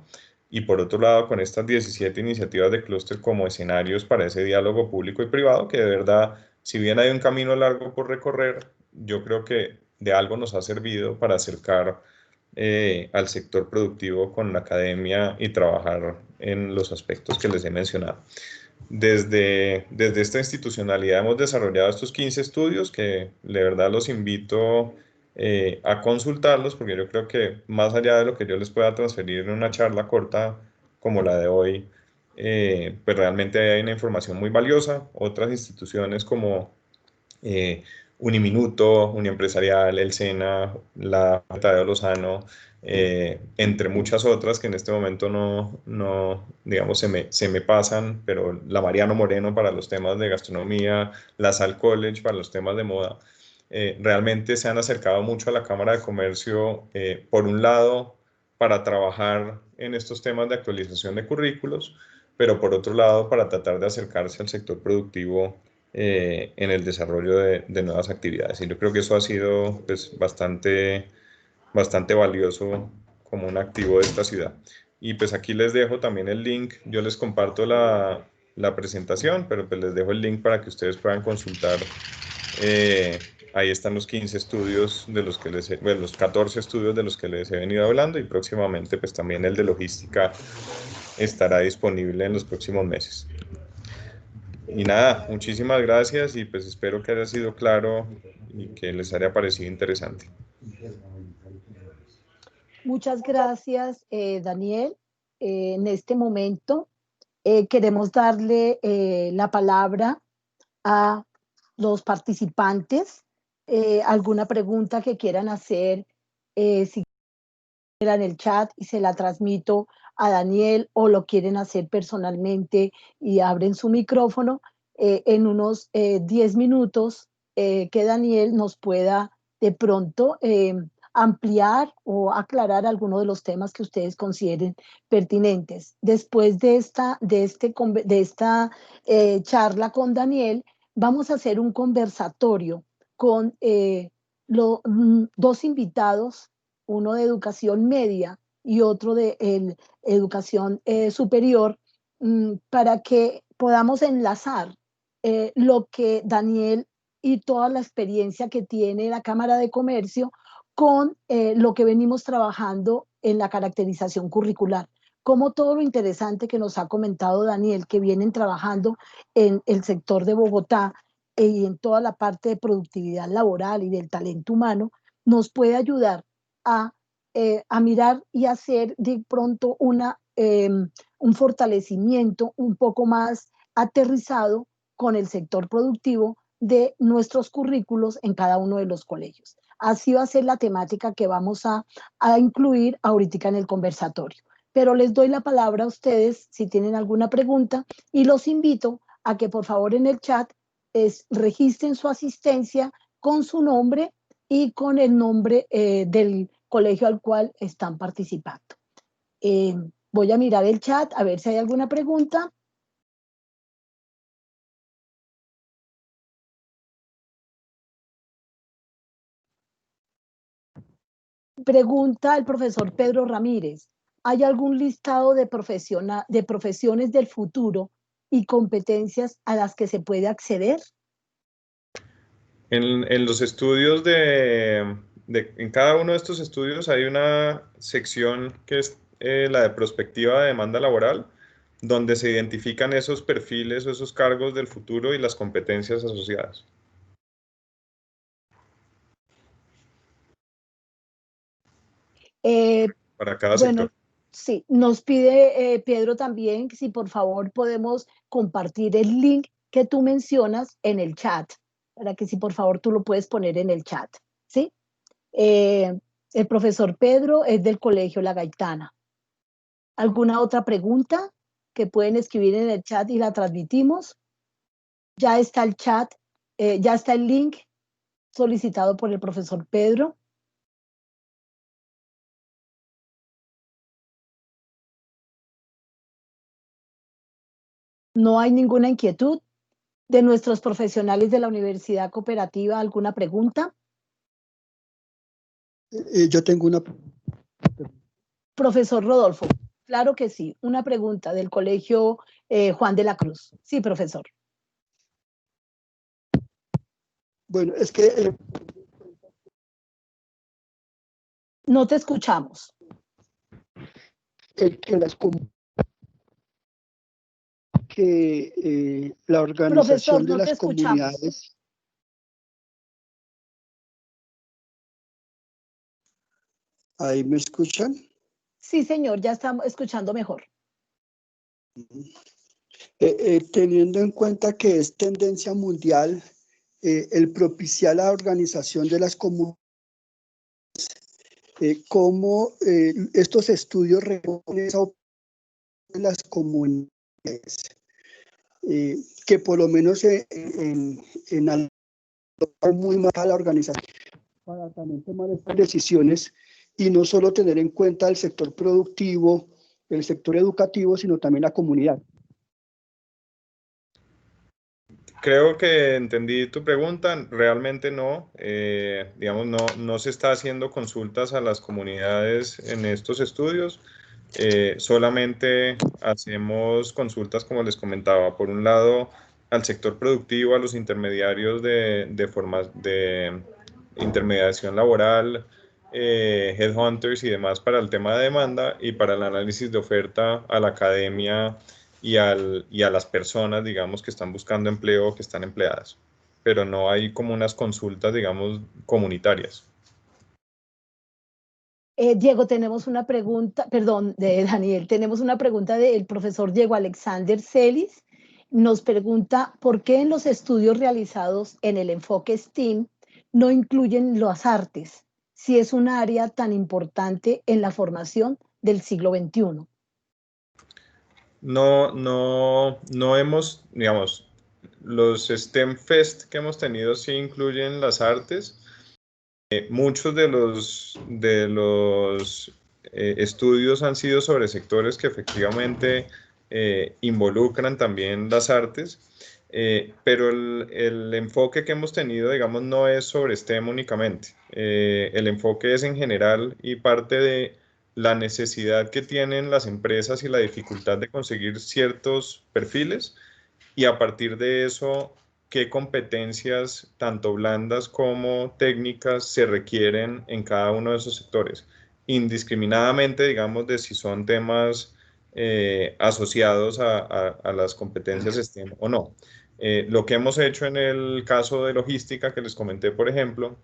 y por otro lado con estas 17 iniciativas de clúster como escenarios para ese diálogo público y privado que de verdad, si bien hay un camino largo por recorrer, yo creo que de algo nos ha servido para acercar al sector productivo con la academia y trabajar en los aspectos que les he mencionado. Desde esta institucionalidad hemos desarrollado estos 15 estudios que de verdad los invito a consultarlos porque yo creo que más allá de lo que yo les pueda transferir en una charla corta como la de hoy, pues realmente hay una información muy valiosa. Otras instituciones como Uniminuto, Uniempresarial, el SENA, la Tadeo Lozano, entre muchas otras que en este momento no digamos, se me pasan, pero la Mariano Moreno para los temas de gastronomía, la Sal College para los temas de moda, realmente se han acercado mucho a la Cámara de Comercio, por un lado, para trabajar en estos temas de actualización de currículos, pero por otro lado, para tratar de acercarse al sector productivo en el desarrollo de nuevas actividades. Y yo creo que eso ha sido pues, bastante valioso como un activo de esta ciudad. Y pues aquí les dejo también el link, yo les comparto la presentación, pero pues les dejo el link para que ustedes puedan consultar. Ahí están los 15 estudios de los que bueno, los 14 estudios de los que les he venido hablando, y próximamente pues también el de logística estará disponible en los próximos meses. Y nada, muchísimas gracias y pues espero que haya sido claro y que les haya parecido interesante. Muchas gracias, Daniel. En este momento queremos darle la palabra a los participantes. Alguna pregunta que quieran hacer, si en el chat y se la transmito a Daniel, o lo quieren hacer personalmente y abren su micrófono, en unos 10 minutos que Daniel nos pueda de pronto ampliar o aclarar algunos de los temas que ustedes consideren pertinentes. Después de esta charla con Daniel, vamos a hacer un conversatorio con dos invitados, uno de educación media y otro de educación superior, para que podamos enlazar lo que Daniel y toda la experiencia que tiene la Cámara de Comercio con lo que venimos trabajando en la caracterización curricular. Como todo lo interesante que nos ha comentado Daniel, que vienen trabajando en el sector de Bogotá y en toda la parte de productividad laboral y del talento humano, nos puede ayudar a mirar y hacer de pronto un fortalecimiento un poco más aterrizado con el sector productivo de nuestros currículos en cada uno de los colegios. Así va a ser la temática que vamos a incluir ahorita en el conversatorio. Pero les doy la palabra a ustedes si tienen alguna pregunta y los invito a que por favor en el chat registren su asistencia con su nombre y con el nombre del colegio al cual están participando. Voy a mirar el chat a ver si hay alguna pregunta. Pregunta el profesor Pedro Ramírez: ¿hay algún listado de profesiones del futuro y competencias a las que se puede acceder? En los estudios en cada uno de estos estudios hay una sección que es la de prospectiva de demanda laboral, donde se identifican esos perfiles o esos cargos del futuro y las competencias asociadas. Para cada sector. Sí, nos pide Pedro también si por favor podemos compartir el link que tú mencionas en el chat, para que si por favor tú lo puedes poner en el chat, ¿sí? El profesor Pedro es del Colegio La Gaitana. ¿Alguna otra pregunta que pueden escribir en el chat y la transmitimos? Ya está el chat, ya está el link solicitado por el profesor Pedro. No hay ninguna inquietud de nuestros profesionales de la Universidad Cooperativa. ¿Alguna pregunta? Yo tengo una pregunta. Profesor Rodolfo, claro que sí. Una pregunta del Colegio Juan de la Cruz. Sí, profesor. Bueno, es que... no te escuchamos. La organización profesor, de no las te escuchamos. comunidades... ¿Ahí me escuchan? Sí, señor, ya estamos escuchando mejor. Teniendo en cuenta que es tendencia mundial el propiciar la organización de las comunidades, cómo estos estudios recogen esa opinión de las comunidades, que por lo menos en muy mal a la organización para también tomar estas decisiones y no solo tener en cuenta el sector productivo, el sector educativo, sino también la comunidad. Creo que entendí tu pregunta. Realmente no, digamos, no se está haciendo consultas a las comunidades en estos estudios. Solamente hacemos consultas, como les comentaba, por un lado al sector productivo, a los intermediarios de intermediación laboral, headhunters y demás para el tema de demanda, y para el análisis de oferta a la academia y a las personas, digamos, que están buscando empleo o que están empleadas. Pero no hay como unas consultas, digamos, comunitarias. Diego, tenemos una pregunta, perdón, de Daniel, tenemos una pregunta del profesor Diego Alexander Celis. Nos pregunta, ¿por qué en los estudios realizados en el enfoque STEAM no incluyen las artes, si es un área tan importante en la formación del siglo XXI? No hemos, digamos, los STEM Fest que hemos tenido sí incluyen las artes. Muchos de los estudios han sido sobre sectores que efectivamente involucran también las artes, pero el enfoque que hemos tenido, digamos, no es sobre STEM únicamente. El enfoque es en general y parte de la necesidad que tienen las empresas y la dificultad de conseguir ciertos perfiles, y a partir de eso, qué competencias, tanto blandas como técnicas, se requieren en cada uno de esos sectores, indiscriminadamente, digamos, de si son temas asociados a las competencias STEM o no. Lo que hemos hecho en el caso de logística que les comenté, por ejemplo,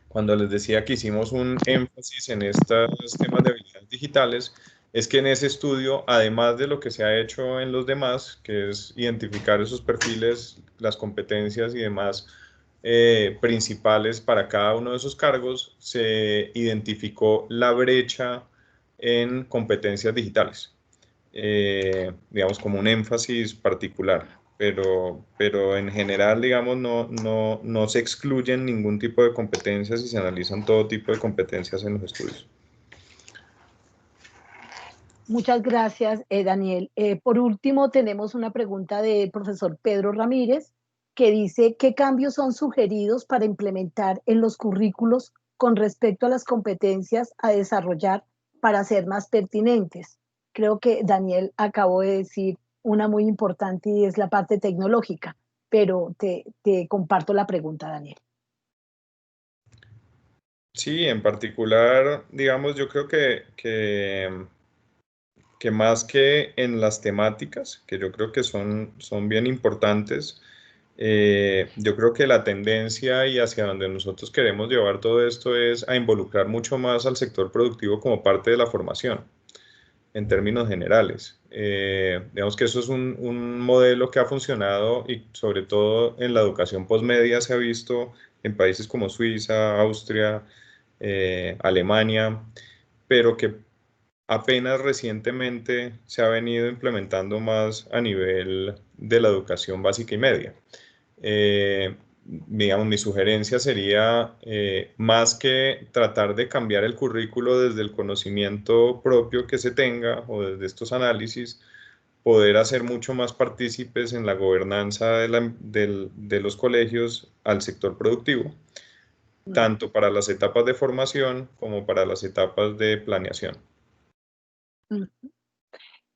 cuando les decía que hicimos un énfasis en estos temas de habilidades digitales, es que en ese estudio, además de lo que se ha hecho en los demás, que es identificar esos perfiles, las competencias y demás principales para cada uno de esos cargos, se identificó la brecha en competencias digitales, digamos, como un énfasis particular. Pero en general, digamos, no se excluyen ningún tipo de competencias y se analizan todo tipo de competencias en los estudios. Muchas gracias, Daniel. Por último, tenemos una pregunta del profesor Pedro Ramírez, que dice, ¿qué cambios son sugeridos para implementar en los currículos con respecto a las competencias a desarrollar para ser más pertinentes? Creo que Daniel acabó de decir una muy importante y es la parte tecnológica, pero te comparto la pregunta, Daniel. Sí, en particular, digamos, yo creo que más que en las temáticas, que yo creo que son bien importantes, yo creo que la tendencia y hacia donde nosotros queremos llevar todo esto es a involucrar mucho más al sector productivo como parte de la formación, en términos generales. Digamos que eso es un modelo que ha funcionado, y sobre todo en la educación postmedia se ha visto en países como Suiza, Austria, Alemania, pero que apenas recientemente se ha venido implementando más a nivel de la educación básica y media. Digamos, mi sugerencia sería, más que tratar de cambiar el currículo desde el conocimiento propio que se tenga o desde estos análisis, poder hacer mucho más partícipes en la gobernanza de los colegios al sector productivo, tanto para las etapas de formación como para las etapas de planeación.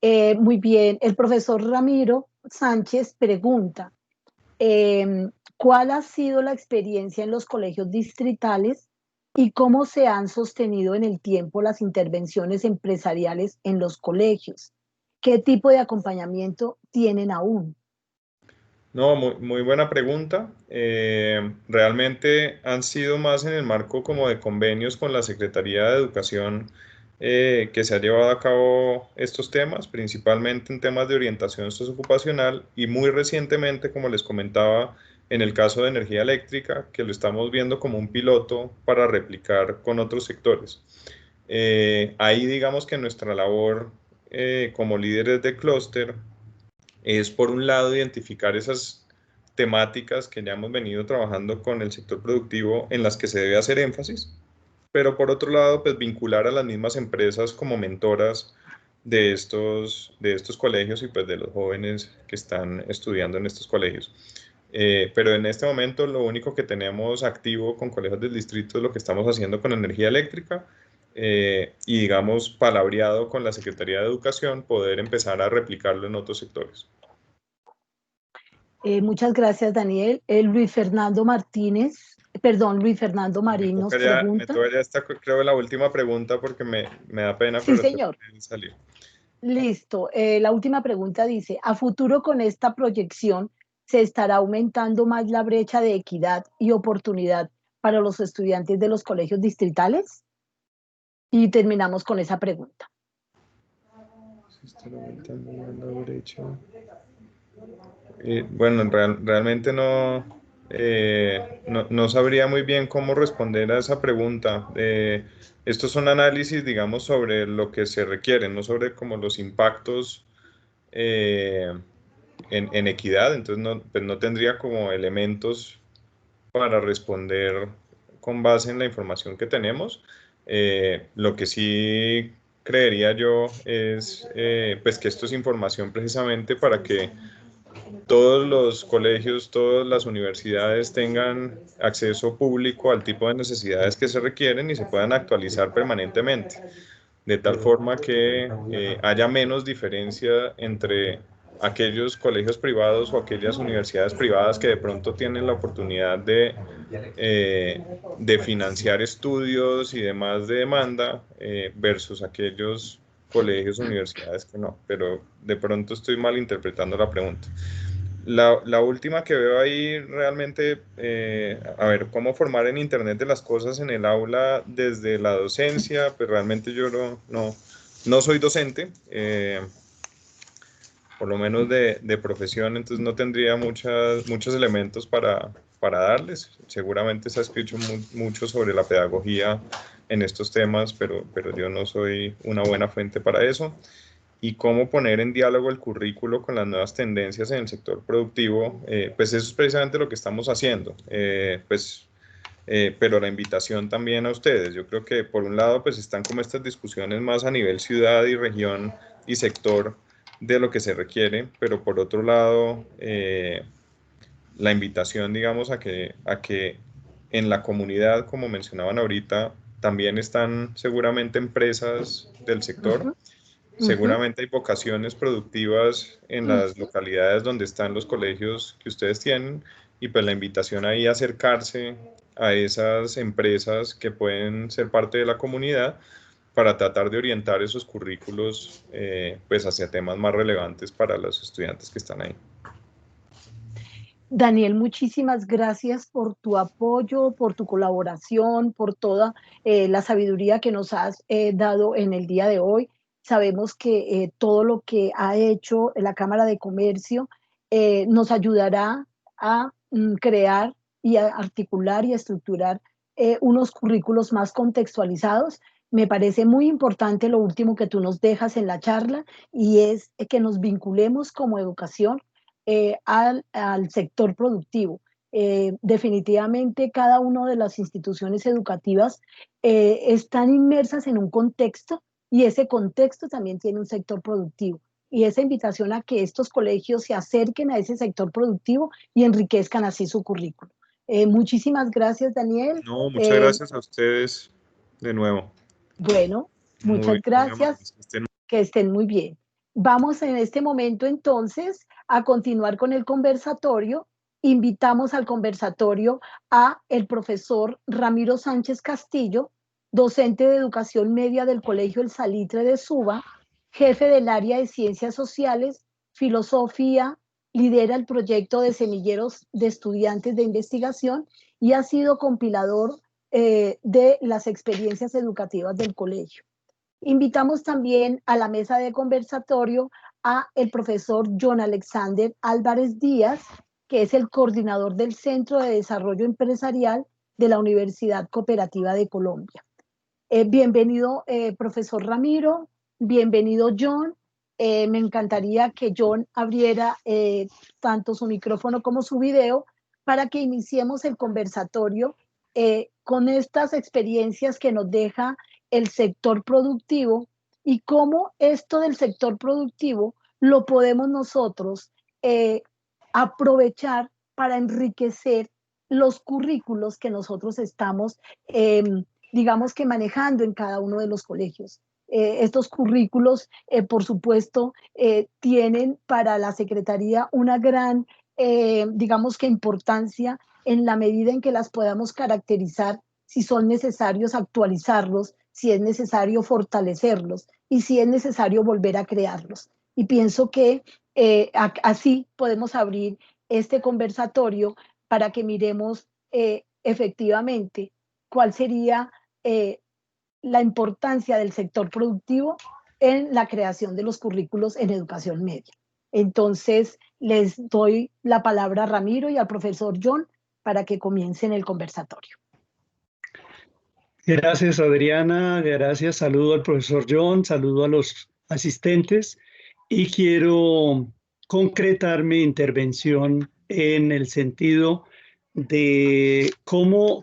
Muy bien, el profesor Ramiro Sánchez pregunta, ¿cuál ha sido la experiencia en los colegios distritales y cómo se han sostenido en el tiempo las intervenciones empresariales en los colegios? ¿Qué tipo de acompañamiento tienen aún? No, muy buena pregunta. Realmente han sido más en el marco como de convenios con la Secretaría de Educación, que se ha llevado a cabo estos temas, principalmente en temas de orientación sociocupacional, y muy recientemente, como les comentaba, en el caso de energía eléctrica, que lo estamos viendo como un piloto para replicar con otros sectores. Ahí digamos que nuestra labor como líderes de clúster es, por un lado, identificar esas temáticas que ya hemos venido trabajando con el sector productivo en las que se debe hacer énfasis, pero por otro lado, pues vincular a las mismas empresas como mentoras de estos colegios y pues de los jóvenes que están estudiando en estos colegios. Pero en este momento lo único que tenemos activo con colegios del distrito es lo que estamos haciendo con energía eléctrica, y, digamos, palabreado con la Secretaría de Educación, poder empezar a replicarlo en otros sectores. Muchas gracias, Daniel. Luis Fernando Marín nos Me pregunta. tocaría esta, creo, la última pregunta porque me da pena, Sí, pero señor. tengo que salir. Listo. La última pregunta dice, ¿a futuro con esta proyección se estará aumentando más la brecha de equidad y oportunidad para los estudiantes de los colegios distritales? Y terminamos con esa pregunta. Se estará aumentando más la brecha. Bueno, realmente no sabría muy bien cómo responder a esa pregunta. Estos son análisis, digamos, sobre lo que se requiere, no sobre como los impactos en equidad. Entonces pues no tendría como elementos para responder con base en la información que tenemos. Lo que sí creería yo es pues que esto es información precisamente para que todos los colegios, todas las universidades tengan acceso público al tipo de necesidades que se requieren y se puedan actualizar permanentemente, de tal forma que haya menos diferencia entre aquellos colegios privados o aquellas universidades privadas que de pronto tienen la oportunidad de financiar estudios y demás de demanda versus aquellos colegios o universidades que no, pero de pronto estoy malinterpretando la pregunta. La última que veo ahí realmente, a ver, cómo formar en Internet de las cosas en el aula desde la docencia, pues realmente yo no soy docente, por lo menos de profesión, entonces no tendría muchos elementos para darles. Seguramente se ha escrito mucho sobre la pedagogía en estos temas, pero yo no soy una buena fuente para eso. Y cómo poner en diálogo el currículo con las nuevas tendencias en el sector productivo, pues eso es precisamente lo que estamos haciendo. Pero la invitación también a ustedes. Yo creo que por un lado pues están como estas discusiones más a nivel ciudad y región y sector de lo que se requiere, pero por otro lado la invitación, digamos, a que en la comunidad, como mencionaban ahorita, también están seguramente empresas del sector. Seguramente hay vocaciones productivas en las localidades donde están los colegios que ustedes tienen y pues la invitación ahí a acercarse a esas empresas que pueden ser parte de la comunidad para tratar de orientar esos currículos pues hacia temas más relevantes para los estudiantes que están ahí. Daniel, muchísimas gracias por tu apoyo, por tu colaboración, por toda la sabiduría que nos has dado en el día de hoy. Sabemos que todo lo que ha hecho la Cámara de Comercio nos ayudará a crear y a articular y a estructurar unos currículos más contextualizados. Me parece muy importante lo último que tú nos dejas en la charla y es que nos vinculemos como educación al sector productivo. Definitivamente cada una de las instituciones educativas están inmersas en un contexto y ese contexto también tiene un sector productivo. Y esa invitación a que estos colegios se acerquen a ese sector productivo y enriquezcan así su currículo. Muchísimas gracias, Daniel. No, muchas gracias a ustedes de nuevo. Bueno, muchas Muy gracias. amables. Estén Que estén muy bien. Vamos en este momento entonces a continuar con el conversatorio. Invitamos al conversatorio a el profesor Ramiro Sánchez Castillo, docente de educación media del Colegio El Salitre de Suba, jefe del área de ciencias sociales, filosofía, lidera el proyecto de semilleros de estudiantes de investigación y ha sido compilador de las experiencias educativas del colegio. Invitamos también a la mesa de conversatorio a el profesor John Alexander Álvarez Díaz, que es el coordinador del Centro de Desarrollo Empresarial de la Universidad Cooperativa de Colombia. Bienvenido, profesor Ramiro, bienvenido, John. Me encantaría que John abriera tanto su micrófono como su video para que iniciemos el conversatorio con estas experiencias que nos deja el sector productivo y cómo esto del sector productivo lo podemos nosotros aprovechar para enriquecer los currículos que nosotros estamos digamos que manejando en cada uno de los colegios. Estos currículos, por supuesto, tienen para la Secretaría una gran, digamos que importancia en la medida en que las podamos caracterizar, si son necesarios actualizarlos, si es necesario fortalecerlos y si es necesario volver a crearlos. Y pienso que así podemos abrir este conversatorio para que miremos efectivamente cuál sería la importancia del sector productivo en la creación de los currículos en educación media. Entonces, les doy la palabra a Ramiro y al profesor John para que comiencen el conversatorio. Gracias, Adriana. Gracias. Saludo al profesor John, saludo a los asistentes y quiero concretar mi intervención en el sentido de cómo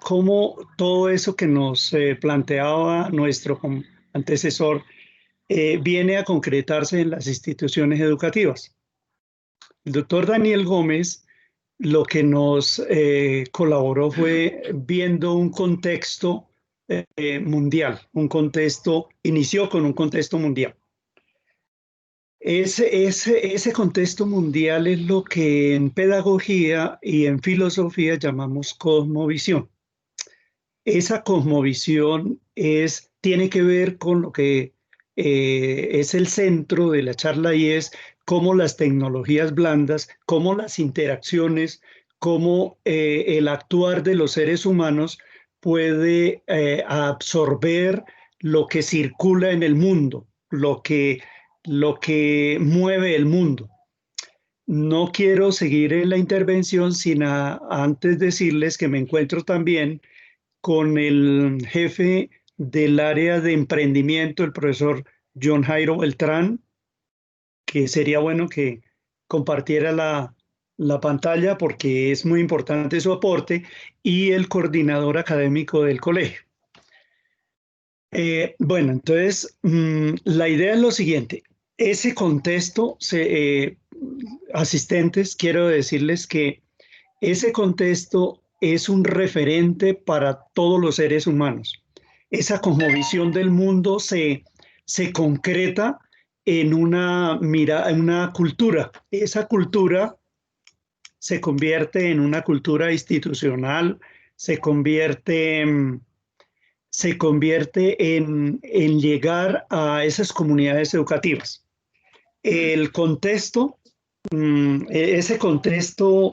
todo eso que nos planteaba nuestro antecesor viene a concretarse en las instituciones educativas. El doctor Daniel Gómez lo que nos colaboró fue viendo un contexto mundial, inició con un contexto mundial. Ese contexto mundial es lo que en pedagogía y en filosofía llamamos cosmovisión. Esa cosmovisión tiene que ver con lo que es el centro de la charla y es cómo las tecnologías blandas, cómo las interacciones, cómo el actuar de los seres humanos puede absorber lo que circula en el mundo, lo que mueve el mundo. No quiero seguir en la intervención sin antes decirles que me encuentro también con el jefe del área de emprendimiento, el profesor John Jairo Beltrán, que sería bueno que compartiera la pantalla porque es muy importante su aporte, y el coordinador académico del colegio. Bueno, entonces la idea es lo siguiente. Ese contexto, asistentes, quiero decirles que ese contexto es un referente para todos los seres humanos. Esa cosmovisión del mundo se concreta en una cultura. Esa cultura se convierte en una cultura institucional, se convierte en llegar a esas comunidades educativas. El contexto, ese contexto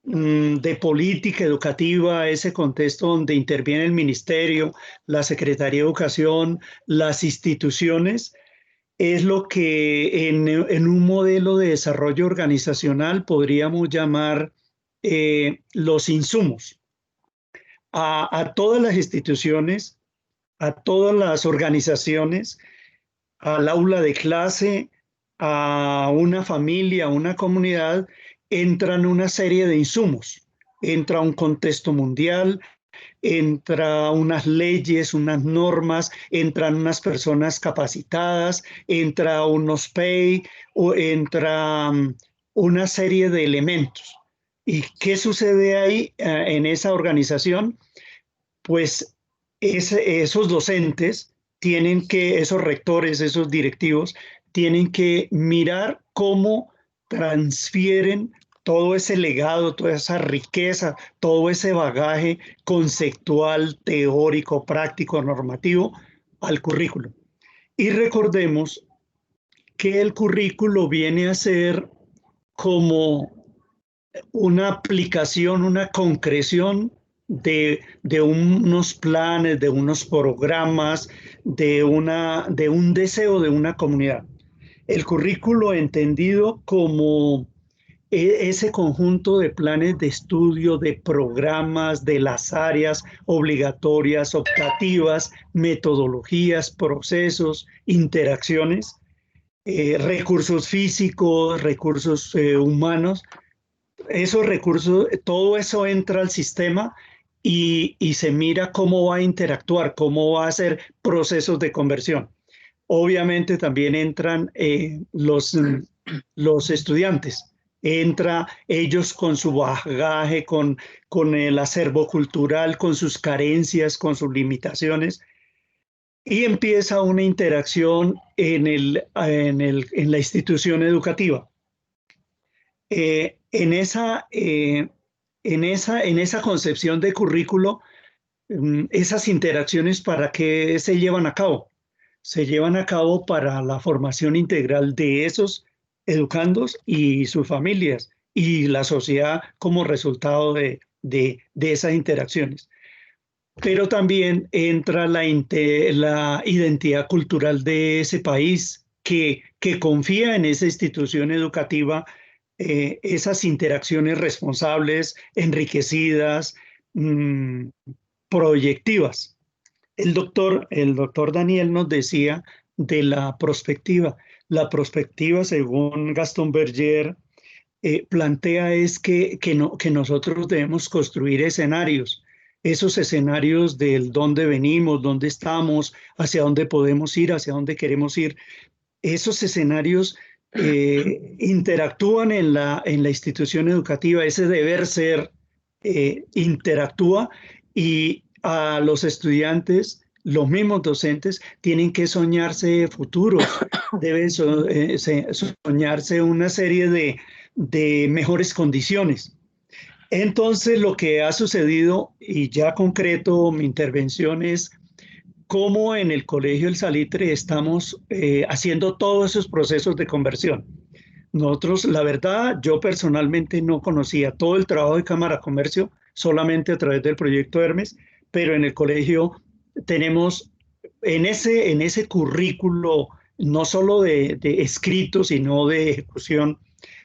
de política educativa, ese contexto donde interviene el ministerio, la Secretaría de Educación, las instituciones, es lo que en un modelo de desarrollo organizacional podríamos llamar los insumos. A todas las instituciones, a todas las organizaciones, al aula de clase, a una familia, a una comunidad, entran una serie de insumos. Entra un contexto mundial, entra unas leyes, unas normas, entran unas personas capacitadas, entra unos PEI, o entra una serie de elementos. ¿Y qué sucede ahí en esa organización? Pues esos docentes tienen que, esos rectores, esos directivos, tienen que mirar cómo transfieren todo ese legado, toda esa riqueza, todo ese bagaje conceptual, teórico, práctico, normativo al currículo. Y recordemos que el currículo viene a ser como una aplicación, una concreción de unos planes, de unos programas, de un deseo de una comunidad. El currículo entendido como ese conjunto de planes de estudio, de programas, de las áreas obligatorias, optativas, metodologías, procesos, interacciones, recursos físicos, recursos humanos. Esos recursos, todo eso entra al sistema y se mira cómo va a interactuar, cómo va a hacer procesos de conversión. Obviamente también entran los estudiantes. Entra ellos con su bagaje, con el acervo cultural, con sus carencias, con sus limitaciones, y empieza una interacción en la institución educativa. En esa concepción de currículo, esas interacciones, ¿para qué se llevan a cabo? Se llevan a cabo para la formación integral de esos educandos y sus familias y la sociedad como resultado de esas interacciones. Pero también entra la identidad cultural de ese país que confía en esa institución educativa, esas interacciones responsables, enriquecidas, mm, proyectivas. El doctor Daniel nos decía de la prospectiva. La prospectiva, según Gaston Berger, plantea es que nosotros debemos construir escenarios, esos escenarios del dónde venimos, dónde estamos, hacia dónde podemos ir, hacia dónde queremos ir. Esos escenarios interactúan en la institución educativa, ese deber ser interactúa, y a los estudiantes, los mismos docentes, tienen que soñarse futuros, deben soñarse una serie de mejores condiciones. Entonces, lo que ha sucedido, y ya concreto mi intervención, es cómo en el Colegio El Salitre estamos haciendo todos esos procesos de conversión. Nosotros, la verdad, yo personalmente no conocía todo el trabajo de Cámara de Comercio, solamente a través del proyecto Hermes, pero en el colegio tenemos en ese currículo, no solo de escrito, sino de ejecución,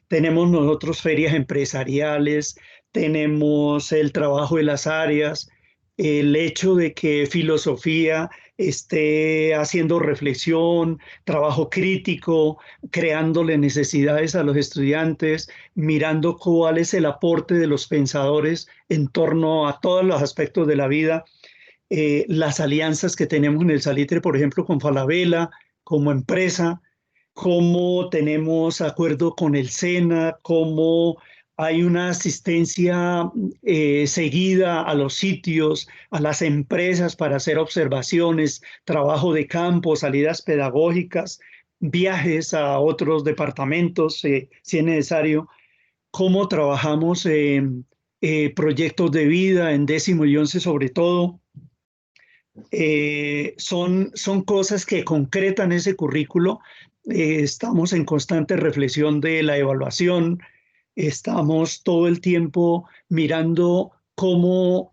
tenemos nosotros ferias empresariales, tenemos el trabajo de las áreas, el hecho de que filosofía esté haciendo reflexión, trabajo crítico, creándole necesidades a los estudiantes, mirando cuál es el aporte de los pensadores en torno a todos los aspectos de la vida, las alianzas que tenemos en el Salitre, por ejemplo, con Falabella como empresa, cómo tenemos acuerdo con el SENA, cómo hay una asistencia seguida a los sitios, a las empresas para hacer observaciones, trabajo de campo, salidas pedagógicas, viajes a otros departamentos si es necesario, cómo trabajamos en proyectos de vida en 10º y 11 sobre todo. Son cosas que concretan ese currículo. Estamos en constante reflexión de la evaluación, estamos todo el tiempo mirando cómo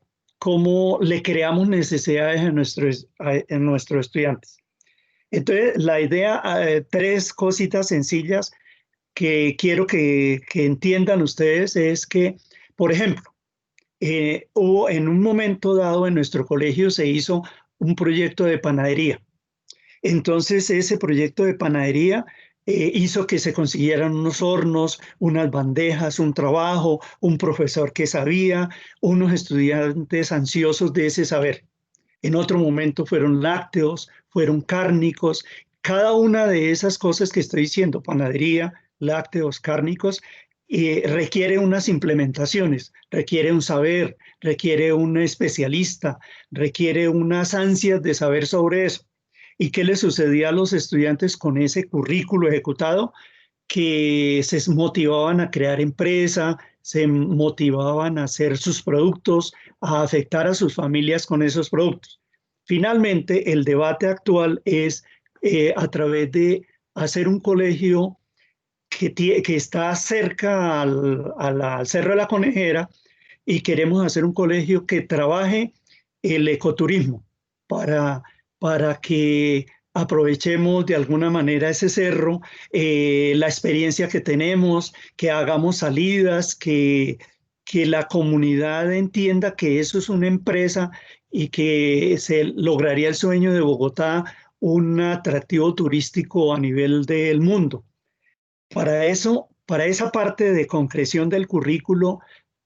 le creamos necesidades en nuestros estudiantes. Entonces, la idea, 3 cositas sencillas que quiero que entiendan ustedes es que, por ejemplo, hubo en un momento dado en nuestro colegio se hizo un proyecto de panadería. Entonces ese proyecto de panadería hizo que se consiguieran unos hornos, unas bandejas, un trabajo, un profesor que sabía, unos estudiantes ansiosos de ese saber. En otro momento fueron lácteos, fueron cárnicos. Cada una de esas cosas que estoy diciendo, panadería, lácteos, cárnicos, requiere unas implementaciones, requiere un saber, requiere un especialista, requiere unas ansias de saber sobre eso. ¿Y qué le sucedía a los estudiantes con ese currículo ejecutado? Que se motivaban a crear empresa, se motivaban a hacer sus productos, a afectar a sus familias con esos productos. Finalmente, el debate actual es a través de hacer un colegio que está cerca al Cerro de la Conejera, y queremos hacer un colegio que trabaje el ecoturismo para que aprovechemos de alguna manera ese cerro, la experiencia que tenemos, que hagamos salidas, que la comunidad entienda que eso es una empresa y que se lograría el sueño de Bogotá, un atractivo turístico a nivel del mundo. Para eso, para esa parte de concreción del currículo,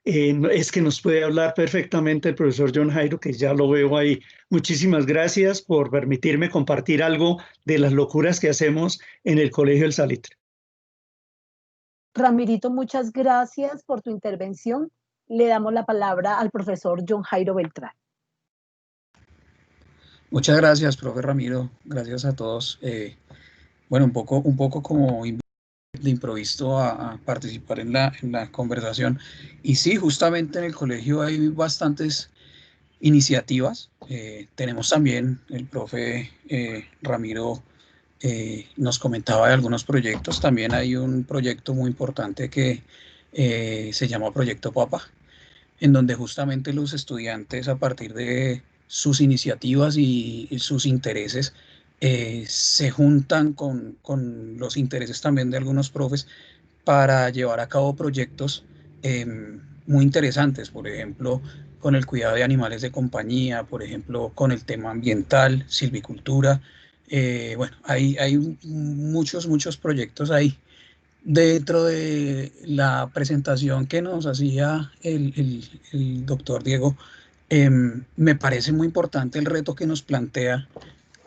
es que nos puede hablar perfectamente el profesor John Jairo, que ya lo veo ahí. Muchísimas gracias por permitirme compartir algo de las locuras que hacemos en el Colegio El Salitre. Ramirito, muchas gracias por tu intervención. Le damos la palabra al profesor John Jairo Beltrán. Muchas gracias, profe Ramiro. Gracias a todos. Bueno, un poco como de improviso a participar en la conversación. Y sí, justamente en el colegio hay bastantes iniciativas. Tenemos también, el profe Ramiro nos comentaba de algunos proyectos. También hay un proyecto muy importante que se llama Proyecto Papa, en donde justamente los estudiantes, a partir de sus iniciativas y sus intereses, se juntan con los intereses también de algunos profes para llevar a cabo proyectos muy interesantes, por ejemplo, con el cuidado de animales de compañía, por ejemplo, con el tema ambiental, silvicultura. Bueno, hay muchos proyectos ahí. Dentro de la presentación que nos hacía el doctor Diego, me parece muy importante el reto que nos plantea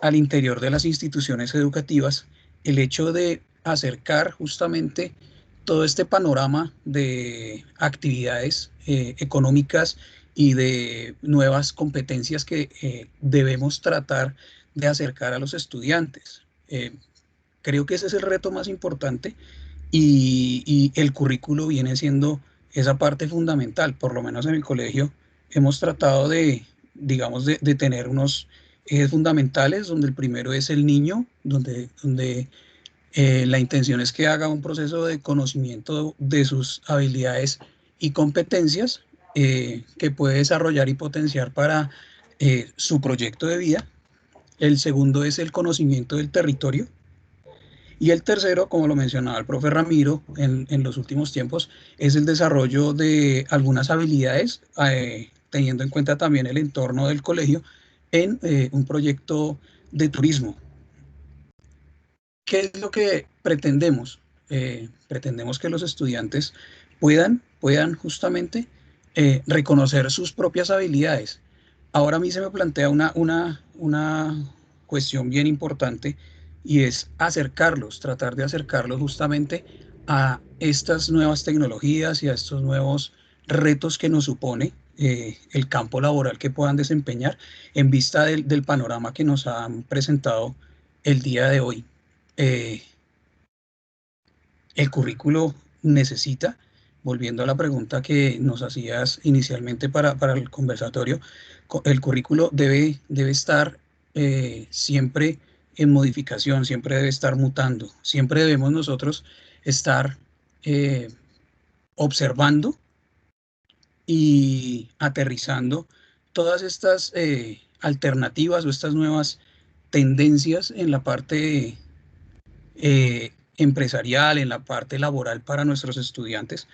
al interior de las instituciones educativas, el hecho de acercar justamente todo este panorama de actividades económicas y de nuevas competencias que debemos tratar de acercar a los estudiantes. Creo que ese es el reto más importante y el currículo viene siendo esa parte fundamental. Por lo menos en el colegio hemos tratado de, digamos, de tener unos ejes fundamentales, donde el primero es el niño, donde la intención es que haga un proceso de conocimiento de sus habilidades y competencias que puede desarrollar y potenciar para su proyecto de vida. El segundo es el conocimiento del territorio. Y el tercero, como lo mencionaba el profe Ramiro en los últimos tiempos, es el desarrollo de algunas habilidades, teniendo en cuenta también el entorno del colegio, en un proyecto de turismo. ¿Qué es lo que pretendemos? Pretendemos que los estudiantes puedan justamente reconocer sus propias habilidades. Ahora a mí se me plantea una cuestión bien importante, y es acercarlos, tratar de acercarlos justamente a estas nuevas tecnologías y a estos nuevos retos que nos supone el campo laboral que puedan desempeñar en vista del panorama que nos han presentado el día de hoy. El currículo necesita, volviendo a la pregunta que nos hacías inicialmente para el conversatorio, el currículo debe estar siempre en modificación, siempre debe estar mutando, siempre debemos nosotros estar observando y aterrizando todas estas alternativas o estas nuevas tendencias en la parte empresarial, en la parte laboral para nuestros estudiantes,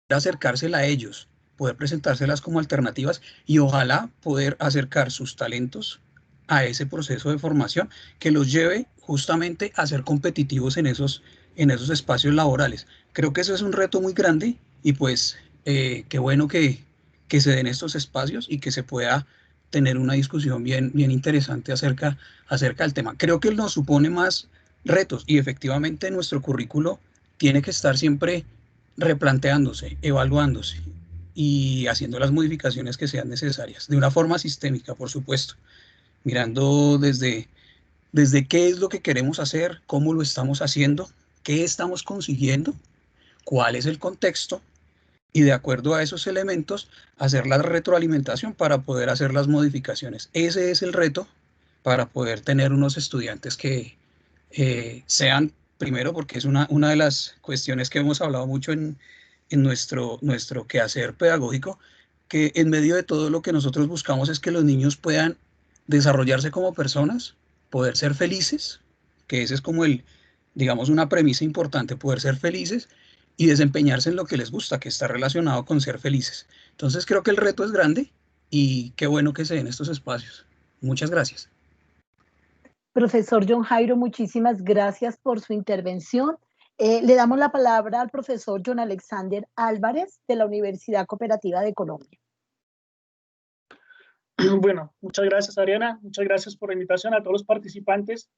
acercársela a ellos, poder presentárselas como alternativas y ojalá poder acercar sus talentos a ese proceso de formación que los lleve justamente a ser competitivos en esos espacios laborales. Creo que eso es un reto muy grande y pues qué bueno que se den estos espacios y que se pueda tener una discusión bien interesante acerca del tema. Creo que nos supone más retos y efectivamente nuestro currículo tiene que estar siempre replanteándose, evaluándose y haciendo las modificaciones que sean necesarias, de una forma sistémica, por supuesto, mirando desde qué es lo que queremos hacer, cómo lo estamos haciendo, qué estamos consiguiendo, cuál es el contexto, y de acuerdo a esos elementos, hacer la retroalimentación para poder hacer las modificaciones. Ese es el reto para poder tener unos estudiantes que sean, primero, porque es una de las cuestiones que hemos hablado mucho en nuestro quehacer pedagógico, que en medio de todo lo que nosotros buscamos es que los niños puedan desarrollarse como personas, poder ser felices, que ese es como digamos, una premisa importante, poder ser felices y desempeñarse en lo que les gusta, que está relacionado con ser felices. Entonces creo que el reto es grande y qué bueno que se den estos espacios. Muchas gracias. Profesor John Jairo, muchísimas gracias por su intervención. Le damos la palabra al profesor John Alexander Álvarez de la Universidad Cooperativa de Colombia. Bueno, muchas gracias, Ariana. Muchas gracias por la invitación a todos los participantes.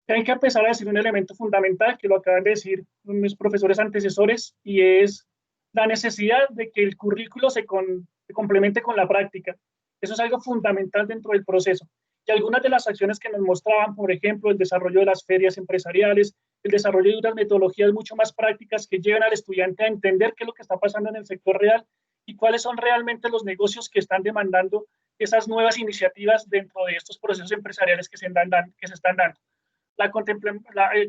Hay que empezar a decir un elemento fundamental que lo acaban de decir mis profesores antecesores, y es la necesidad de que el currículo se complemente con la práctica. Eso es algo fundamental dentro del proceso. Y algunas de las acciones que nos mostraban, por ejemplo, el desarrollo de las ferias empresariales, el desarrollo de unas metodologías mucho más prácticas que llevan al estudiante a entender qué es lo que está pasando en el sector real y cuáles son realmente los negocios que están demandando esas nuevas iniciativas dentro de estos procesos empresariales que se están dando.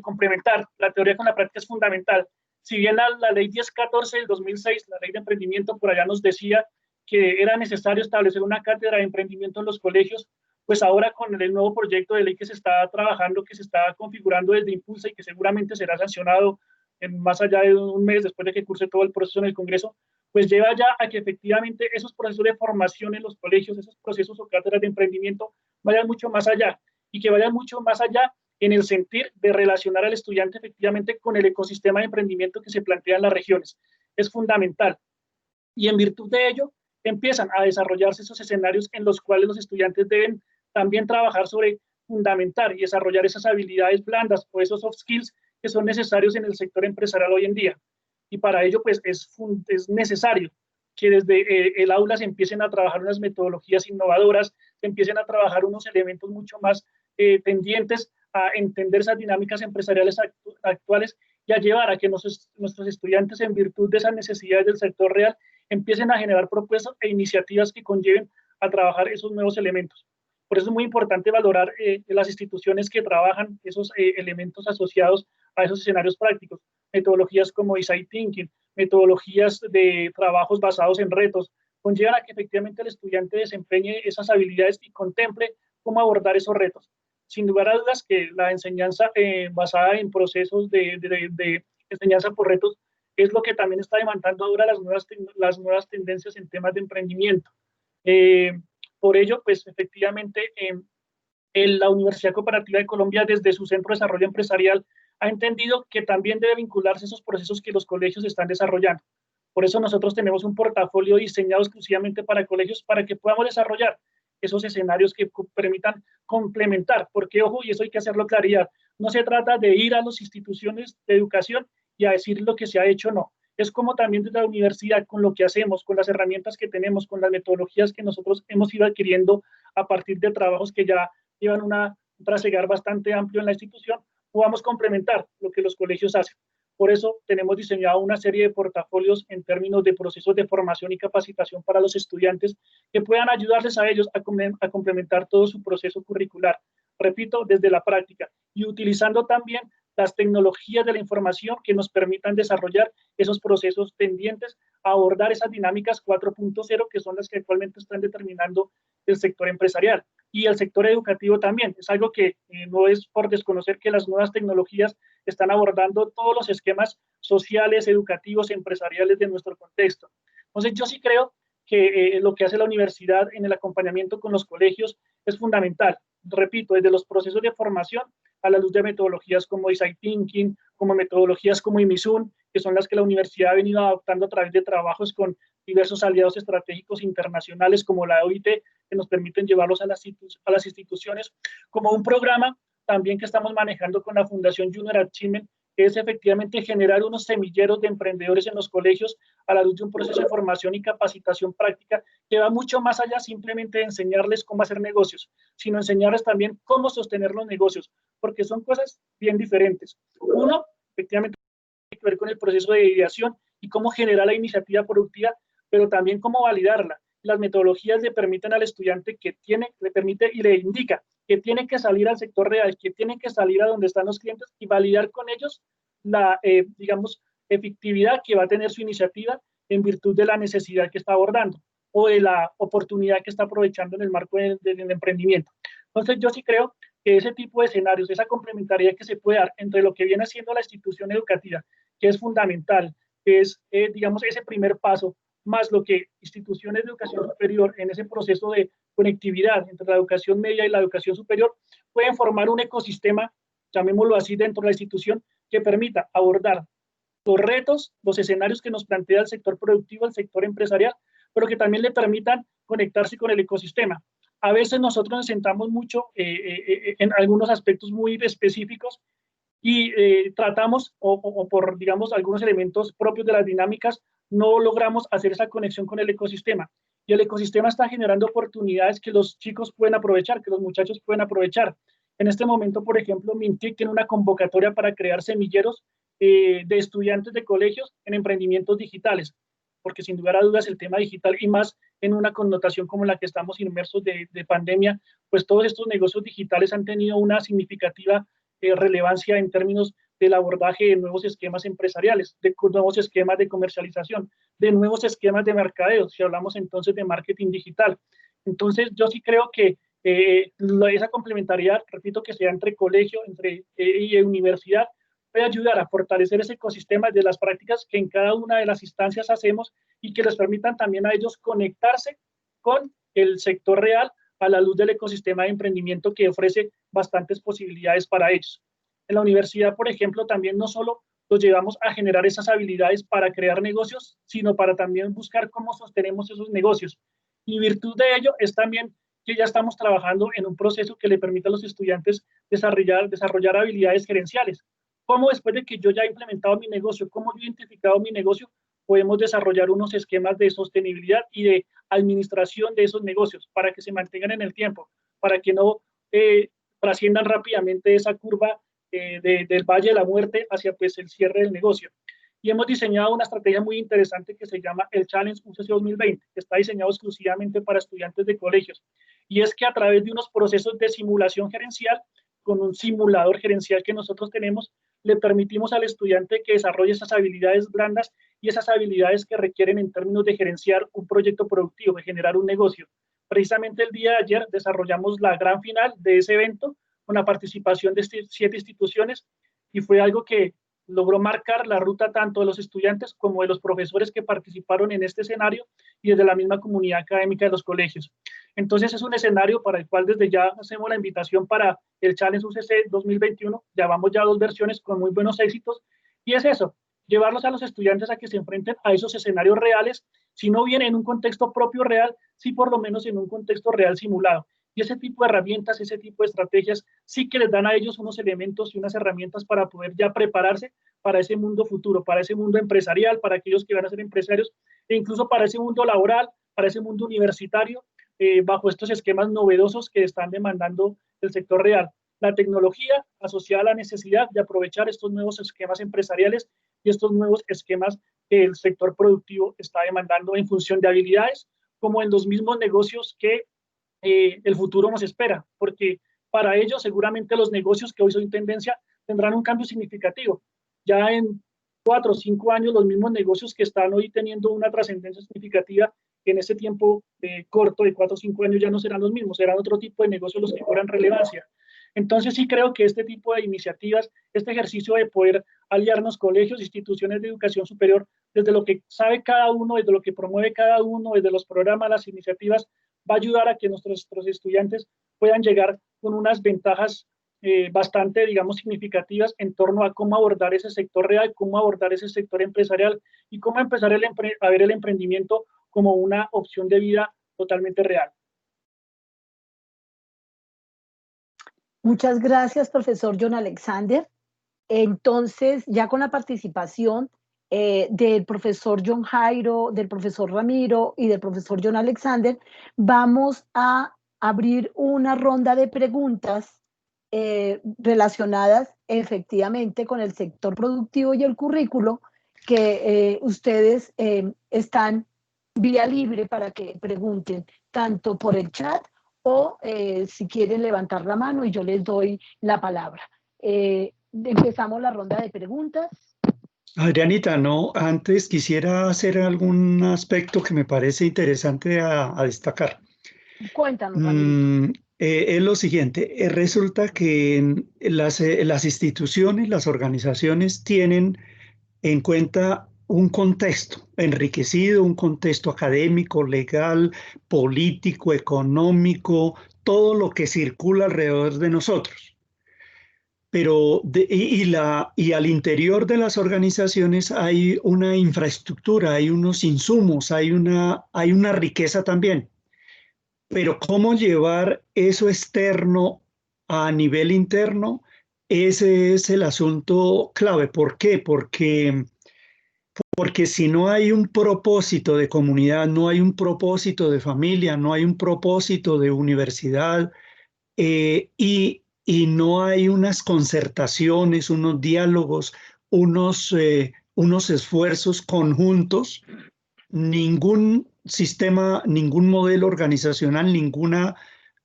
Complementar la teoría con la práctica es fundamental. Si bien la ley 1014 del 2006, la ley de emprendimiento, por allá nos decía que era necesario establecer una cátedra de emprendimiento en los colegios, pues ahora con el nuevo proyecto de ley que se está trabajando, que se está configurando desde Impulsa y que seguramente será sancionado en más allá de un mes después de que curse todo el proceso en el Congreso, pues lleva ya a que efectivamente esos procesos de formación en los colegios, esos procesos o cátedras de emprendimiento vayan mucho más allá y que vayan mucho más allá en el sentir de relacionar al estudiante efectivamente con el ecosistema de emprendimiento que se plantea en las regiones. Es fundamental. Y en virtud de ello, empiezan a desarrollarse esos escenarios en los cuales los estudiantes deben también trabajar sobre fundamentar y desarrollar esas habilidades blandas o esos soft skills que son necesarios en el sector empresarial hoy en día. Y para ello, pues, es necesario que desde el aula se empiecen a trabajar unas metodologías innovadoras, se empiecen a trabajar unos elementos mucho más tendientes a entender esas dinámicas empresariales actuales y a llevar a que nuestros estudiantes, en virtud de esas necesidades del sector real, empiecen a generar propuestas e iniciativas que conlleven a trabajar esos nuevos elementos. Por eso es muy importante valorar las instituciones que trabajan esos elementos asociados a esos escenarios prácticos, metodologías como Design Thinking, metodologías de trabajos basados en retos, conllevan a que efectivamente el estudiante desempeñe esas habilidades y contemple cómo abordar esos retos. Sin lugar a dudas que la enseñanza basada en procesos de enseñanza por retos es lo que también está demandando ahora las nuevas tendencias en temas de emprendimiento. Por ello, pues efectivamente, la Universidad Cooperativa de Colombia, desde su Centro de Desarrollo Empresarial, ha entendido que también debe vincularse a esos procesos que los colegios están desarrollando. Por eso nosotros tenemos un portafolio diseñado exclusivamente para colegios para que podamos desarrollar esos escenarios que permitan complementar, porque ojo, y eso hay que hacerlo claridad, no se trata de ir a las instituciones de educación y a decir lo que se ha hecho, no. Es como también desde la universidad, con lo que hacemos, con las herramientas que tenemos, con las metodologías que nosotros hemos ido adquiriendo a partir de trabajos que ya llevan un trasegar bastante amplio en la institución, podamos complementar lo que los colegios hacen. Por eso tenemos diseñado una serie de portafolios en términos de procesos de formación y capacitación para los estudiantes que puedan ayudarles a ellos a complementar todo su proceso curricular. Repito, desde la práctica y utilizando también las tecnologías de la información que nos permitan desarrollar esos procesos tendientes a abordar esas dinámicas 4.0 que son las que actualmente están determinando el sector empresarial y el sector educativo también. Es algo que no es por desconocer que las nuevas tecnologías están abordando todos los esquemas sociales, educativos, empresariales de nuestro contexto. Entonces, yo sí creo que lo que hace la universidad en el acompañamiento con los colegios es fundamental. Repito, desde los procesos de formación a la luz de metodologías como Design Thinking, como metodologías como IMISUN, que son las que la universidad ha venido adoptando a través de trabajos con diversos aliados estratégicos internacionales como la OIT, que nos permiten llevarlos a las instituciones, como un programa también que estamos manejando con la Fundación Junior Achievement, que es efectivamente generar unos semilleros de emprendedores en los colegios a la luz de un proceso de formación y capacitación práctica que va mucho más allá simplemente de enseñarles cómo hacer negocios, sino enseñarles también cómo sostener los negocios, porque son cosas bien diferentes. Uno, efectivamente, tiene que ver con el proceso de ideación y cómo generar la iniciativa productiva, pero también cómo validarla. Las metodologías le permiten al estudiante le permite y le indica que tiene que salir al sector real, que tiene que salir a donde están los clientes y validar con ellos la, digamos, efectividad que va a tener su iniciativa en virtud de la necesidad que está abordando o de la oportunidad que está aprovechando en el marco del emprendimiento. Entonces, yo sí creo que ese tipo de escenarios, esa complementariedad que se puede dar entre lo que viene siendo la institución educativa, que es fundamental, que es, digamos, ese primer paso, más lo que instituciones de educación superior en ese proceso de conectividad entre la educación media y la educación superior, pueden formar un ecosistema, llamémoslo así, dentro de la institución, que permita abordar los retos, los escenarios que nos plantea el sector productivo, el sector empresarial, pero que también le permitan conectarse con el ecosistema. A veces nosotros nos sentamos mucho en algunos aspectos muy específicos y tratamos, o por, digamos, algunos elementos propios de las dinámicas, no logramos hacer esa conexión con el ecosistema. Y el ecosistema está generando oportunidades que los chicos pueden aprovechar, que los muchachos pueden aprovechar. En este momento, por ejemplo, Mintic tiene una convocatoria para crear semilleros de estudiantes de colegios en emprendimientos digitales, porque sin lugar a dudas el tema digital, y más en una connotación como la que estamos inmersos de pandemia, pues todos estos negocios digitales han tenido una significativa relevancia en términos del abordaje de nuevos esquemas empresariales, de nuevos esquemas de comercialización, de nuevos esquemas de mercadeo, si hablamos entonces de marketing digital. Entonces, yo sí creo que esa complementariedad, repito, que sea entre colegio y universidad, puede ayudar a fortalecer ese ecosistema de las prácticas que en cada una de las instancias hacemos y que les permitan también a ellos conectarse con el sector real a la luz del ecosistema de emprendimiento que ofrece bastantes posibilidades para ellos. En la universidad, por ejemplo, también no solo los llevamos a generar esas habilidades para crear negocios, sino para también buscar cómo sostenemos esos negocios. Y virtud de ello es también que ya estamos trabajando en un proceso que le permita a los estudiantes desarrollar habilidades gerenciales. Cómo después de que yo ya he implementado mi negocio, cómo yo he identificado mi negocio, podemos desarrollar unos esquemas de sostenibilidad y de administración de esos negocios para que se mantengan en el tiempo, para que no trasciendan rápidamente esa curva del Valle de la Muerte hacia pues, el cierre del negocio. Y hemos diseñado una estrategia muy interesante que se llama el Challenge UCC 2020, que está diseñado exclusivamente para estudiantes de colegios. Y es que a través de unos procesos de simulación gerencial, con un simulador gerencial que nosotros tenemos, le permitimos al estudiante que desarrolle esas habilidades blandas y esas habilidades que requieren en términos de gerenciar un proyecto productivo, de generar un negocio. Precisamente el día de ayer desarrollamos la gran final de ese evento con la participación de 7 instituciones y fue algo que logró marcar la ruta tanto de los estudiantes como de los profesores que participaron en este escenario y desde la misma comunidad académica de los colegios. Entonces es un escenario para el cual desde ya hacemos la invitación para el Challenge UCC 2021, llevamos ya 2 versiones con muy buenos éxitos y es eso, llevarlos a los estudiantes a que se enfrenten a esos escenarios reales, si no bien en un contexto propio real, sí por lo menos en un contexto real simulado. Y ese tipo de herramientas, ese tipo de estrategias, sí que les dan a ellos unos elementos y unas herramientas para poder ya prepararse para ese mundo futuro, para ese mundo empresarial, para aquellos que van a ser empresarios, e incluso para ese mundo laboral, para ese mundo universitario, bajo estos esquemas novedosos que están demandando el sector real. La tecnología asociada a la necesidad de aprovechar estos nuevos esquemas empresariales y estos nuevos esquemas que el sector productivo está demandando en función de habilidades, como en los mismos negocios que el futuro nos espera, porque para ello seguramente los negocios que hoy son tendencia tendrán un cambio significativo. Ya en 4 o 5 años los mismos negocios que están hoy teniendo una trascendencia significativa en ese tiempo corto de 4 o 5 años ya no serán los mismos, serán otro tipo de negocios los que cobran relevancia. Entonces sí creo que este tipo de iniciativas, este ejercicio de poder aliarnos colegios, instituciones de educación superior, desde lo que sabe cada uno, desde lo que promueve cada uno, desde los programas, las iniciativas, va a ayudar a que nuestros estudiantes puedan llegar con unas ventajas bastante, digamos, significativas en torno a cómo abordar ese sector real, cómo abordar ese sector empresarial y cómo empezar a ver el emprendimiento como una opción de vida totalmente real. Muchas gracias, profesor John Alexander. Entonces, ya con la participación del profesor John Jairo, del profesor Ramiro y del profesor John Alexander, vamos a abrir una ronda de preguntas relacionadas efectivamente con el sector productivo y el currículo, que ustedes están vía libre para que pregunten tanto por el chat o si quieren levantar la mano y yo les doy la palabra. Empezamos la ronda de preguntas. Adrianita, no, antes quisiera hacer algún aspecto que me parece interesante a destacar. Cuéntanos, es lo siguiente, resulta que las instituciones, las organizaciones tienen en cuenta un contexto enriquecido, un contexto académico, legal, político, económico, todo lo que circula alrededor de nosotros. Pero y al interior de las organizaciones hay una infraestructura, hay unos insumos, hay una riqueza también. pero cómo llevar eso externo a nivel interno, ese es el asunto clave. ¿Por qué? Porque si no hay un propósito de comunidad, no hay un propósito de familia, no hay un propósito de universidad, y no hay unas concertaciones, unos diálogos, unos esfuerzos conjuntos, ningún sistema, ningún modelo organizacional, ninguna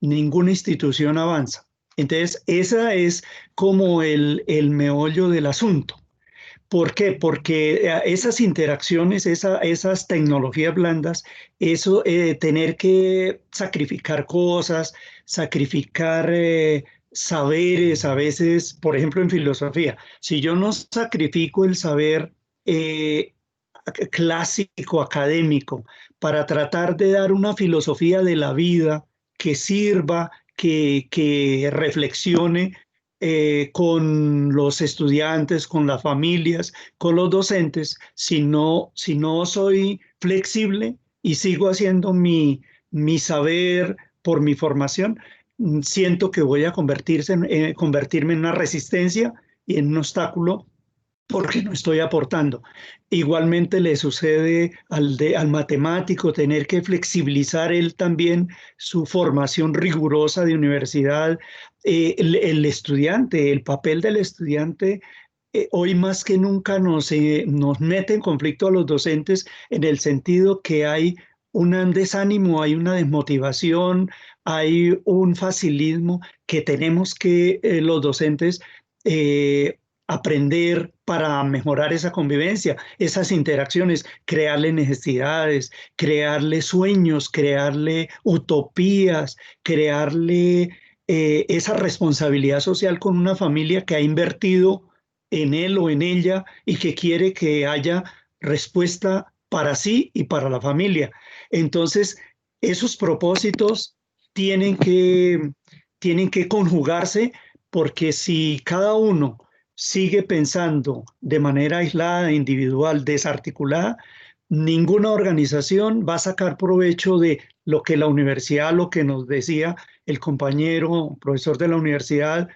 institución avanza. Entonces, esa es como el meollo del asunto. ¿Por qué? Porque esas interacciones, esas tecnologías blandas, eso, tener que sacrificar cosas, sacrificar saberes, a veces, por ejemplo, en filosofía, si yo no sacrifico el saber eh, clásico, académico, para tratar de dar una filosofía de la vida que sirva, que reflexione con los estudiantes, con las familias, con los docentes, si no soy flexible y sigo haciendo mi saber por mi formación, siento que voy a convertirme en una resistencia y en un obstáculo porque no estoy aportando. Igualmente le sucede al matemático tener que flexibilizar él también su formación rigurosa de universidad. El estudiante, el papel del estudiante, hoy más que nunca nos mete en conflicto a los docentes en el sentido que hay un desánimo, hay una desmotivación, hay un facilismo que tenemos que los docentes aprender para mejorar esa convivencia, esas interacciones, crearle necesidades, crearle sueños, crearle utopías, crearle esa responsabilidad social con una familia que ha invertido en él o en ella y que quiere que haya respuesta para sí y para la familia. Entonces, esos propósitos tienen que conjugarse, porque si cada uno sigue pensando de manera aislada, individual, desarticulada, ninguna organización va a sacar provecho de lo que la universidad, lo que nos decía el compañero profesor de la universidad,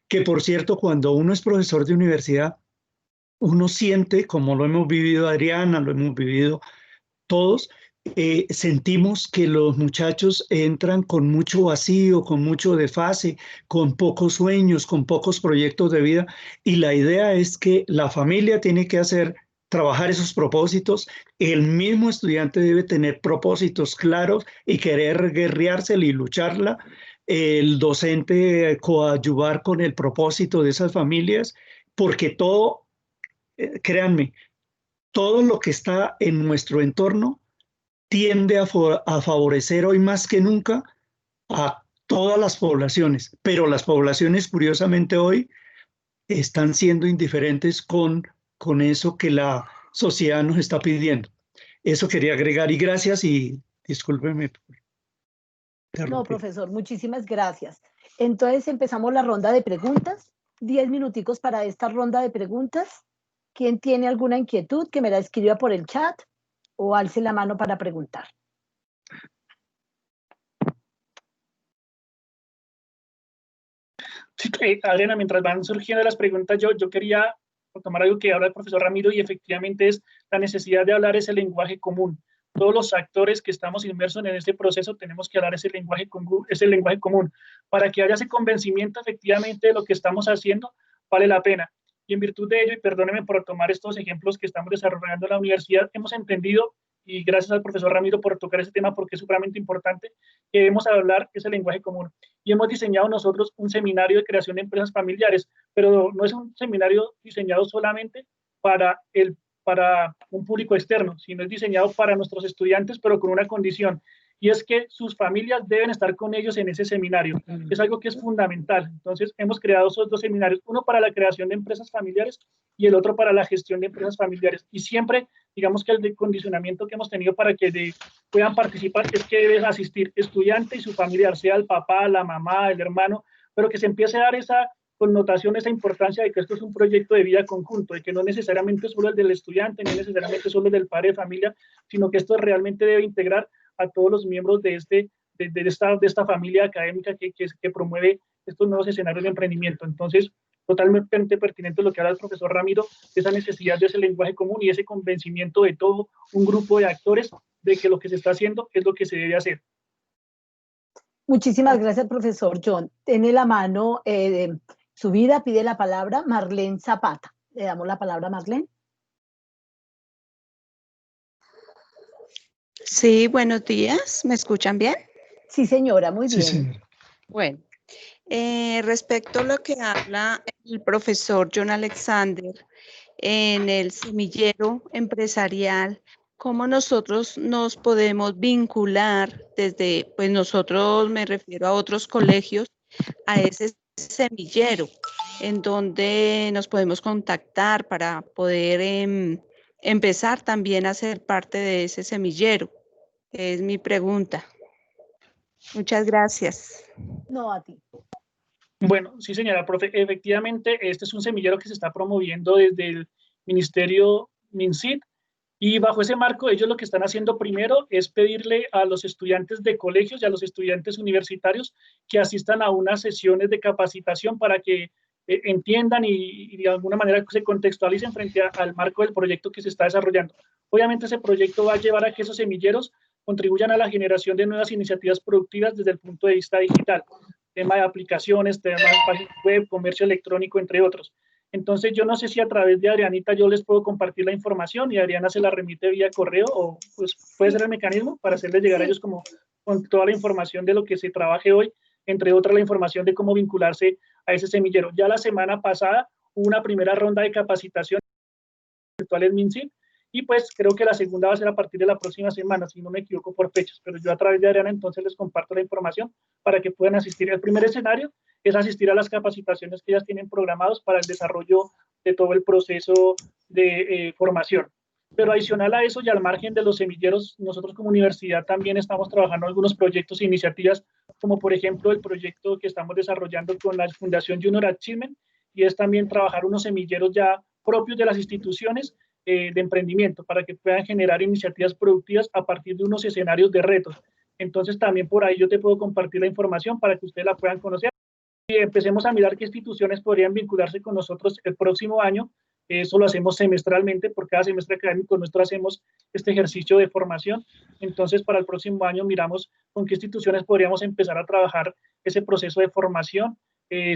que por cierto, cuando uno es profesor de universidad, uno siente, como lo hemos vivido Adriana, lo hemos vivido todos, sentimos que los muchachos entran con mucho vacío, con mucho desfase, con pocos sueños, con pocos proyectos de vida, y la idea es que la familia tiene que trabajar esos propósitos, el mismo estudiante debe tener propósitos claros y querer guerreársela y lucharla, el docente coadyuvar con el propósito de esas familias, porque todo, créanme, todo lo que está en nuestro entorno tiende a favorecer hoy más que nunca a todas las poblaciones, pero las poblaciones curiosamente hoy están siendo indiferentes con eso que la sociedad nos está pidiendo. Eso quería agregar, y gracias, y discúlpeme por No, interrumpir. profesor, muchísimas gracias. Entonces empezamos la ronda de preguntas. 10 minuticos para esta ronda de preguntas. ¿Quién tiene alguna inquietud que me la escriba por el chat o alce la mano para preguntar? Sí, Adriana, mientras van surgiendo las preguntas, yo quería tomar algo que habla el profesor Ramiro, y efectivamente es la necesidad de hablar ese lenguaje común. Todos los actores que estamos inmersos en este proceso tenemos que hablar ese lenguaje común. Para que haya ese convencimiento efectivamente de lo que estamos haciendo, vale la pena. Y en virtud de ello, y perdónenme por tomar estos ejemplos que estamos desarrollando en la universidad, hemos entendido, y gracias al profesor Ramiro por tocar ese tema porque es supremamente importante, que debemos hablar ese lenguaje común. Y hemos diseñado nosotros un seminario de creación de empresas familiares, pero no es un seminario diseñado solamente para un público externo, sino es diseñado para nuestros estudiantes, pero con una condición, y es que sus familias deben estar con ellos en ese seminario. Es algo que es fundamental. Entonces, hemos creado esos dos seminarios, uno para la creación de empresas familiares y el otro para la gestión de empresas familiares. Y siempre, digamos que el condicionamiento que hemos tenido para que puedan participar es que debe asistir estudiante y su familiar, sea el papá, la mamá, el hermano, pero que se empiece a dar esa connotación, esa importancia de que esto es un proyecto de vida conjunto, de que no necesariamente solo el del estudiante, ni necesariamente solo el del padre de familia, sino que esto realmente debe integrar a todos los miembros de de esta familia académica que promueve estos nuevos escenarios de emprendimiento. Entonces, totalmente pertinente lo que habla el profesor Ramiro, esa necesidad de ese lenguaje común y ese convencimiento de todo un grupo de actores de que lo que se está haciendo es lo que se debe hacer. Muchísimas gracias, profesor John. Tiene la mano su vida, pide la palabra Marlene Zapata. Le damos la palabra a Marlene. Sí, buenos días. ¿Me escuchan bien? Sí, señora, muy bien. Sí, señora. Bueno, respecto a lo que habla el profesor John Alexander en el semillero empresarial, ¿cómo nosotros nos podemos vincular desde, pues nosotros me refiero a otros colegios, a ese semillero en donde nos podemos contactar para poder empezar también a ser parte de ese semillero? Es mi pregunta. Muchas gracias. No, a ti. Bueno, sí, señora, profe, efectivamente, este es un semillero que se está promoviendo desde el Ministerio MINCIT, y bajo ese marco ellos lo que están haciendo primero es pedirle a los estudiantes de colegios y a los estudiantes universitarios que asistan a unas sesiones de capacitación para que entiendan y de alguna manera se contextualicen frente al marco del proyecto que se está desarrollando. Obviamente ese proyecto va a llevar a que esos semilleros contribuyan a la generación de nuevas iniciativas productivas desde el punto de vista digital, tema de aplicaciones, tema de páginas web, comercio electrónico, entre otros. Entonces, yo no sé si a través de Adrianita yo les puedo compartir la información y Adriana se la remite vía correo, o pues puede ser el mecanismo para hacerles llegar a ellos como con toda la información de lo que se trabaje hoy, entre otras la información de cómo vincularse a ese semillero. Ya la semana pasada hubo una primera ronda de capacitación virtuales MINCIT, y pues creo que la segunda va a ser a partir de la próxima semana, si no me equivoco por fechas, pero yo a través de Adriana entonces les comparto la información para que puedan asistir. El primer escenario es asistir a las capacitaciones que ellas tienen programados para el desarrollo de todo el proceso de formación. Pero adicional a eso y al margen de los semilleros, nosotros como universidad también estamos trabajando en algunos proyectos e iniciativas, como por ejemplo el proyecto que estamos desarrollando con la Fundación Junior Achievement, y es también trabajar unos semilleros ya propios de las instituciones de emprendimiento para que puedan generar iniciativas productivas a partir de unos escenarios de retos. Entonces también por ahí yo te puedo compartir la información para que ustedes la puedan conocer y empecemos a mirar qué instituciones podrían vincularse con nosotros el próximo año. Eso lo hacemos semestralmente, por cada semestre académico nuestro hacemos este ejercicio de formación. Entonces para el próximo año miramos con qué instituciones podríamos empezar a trabajar ese proceso de formación.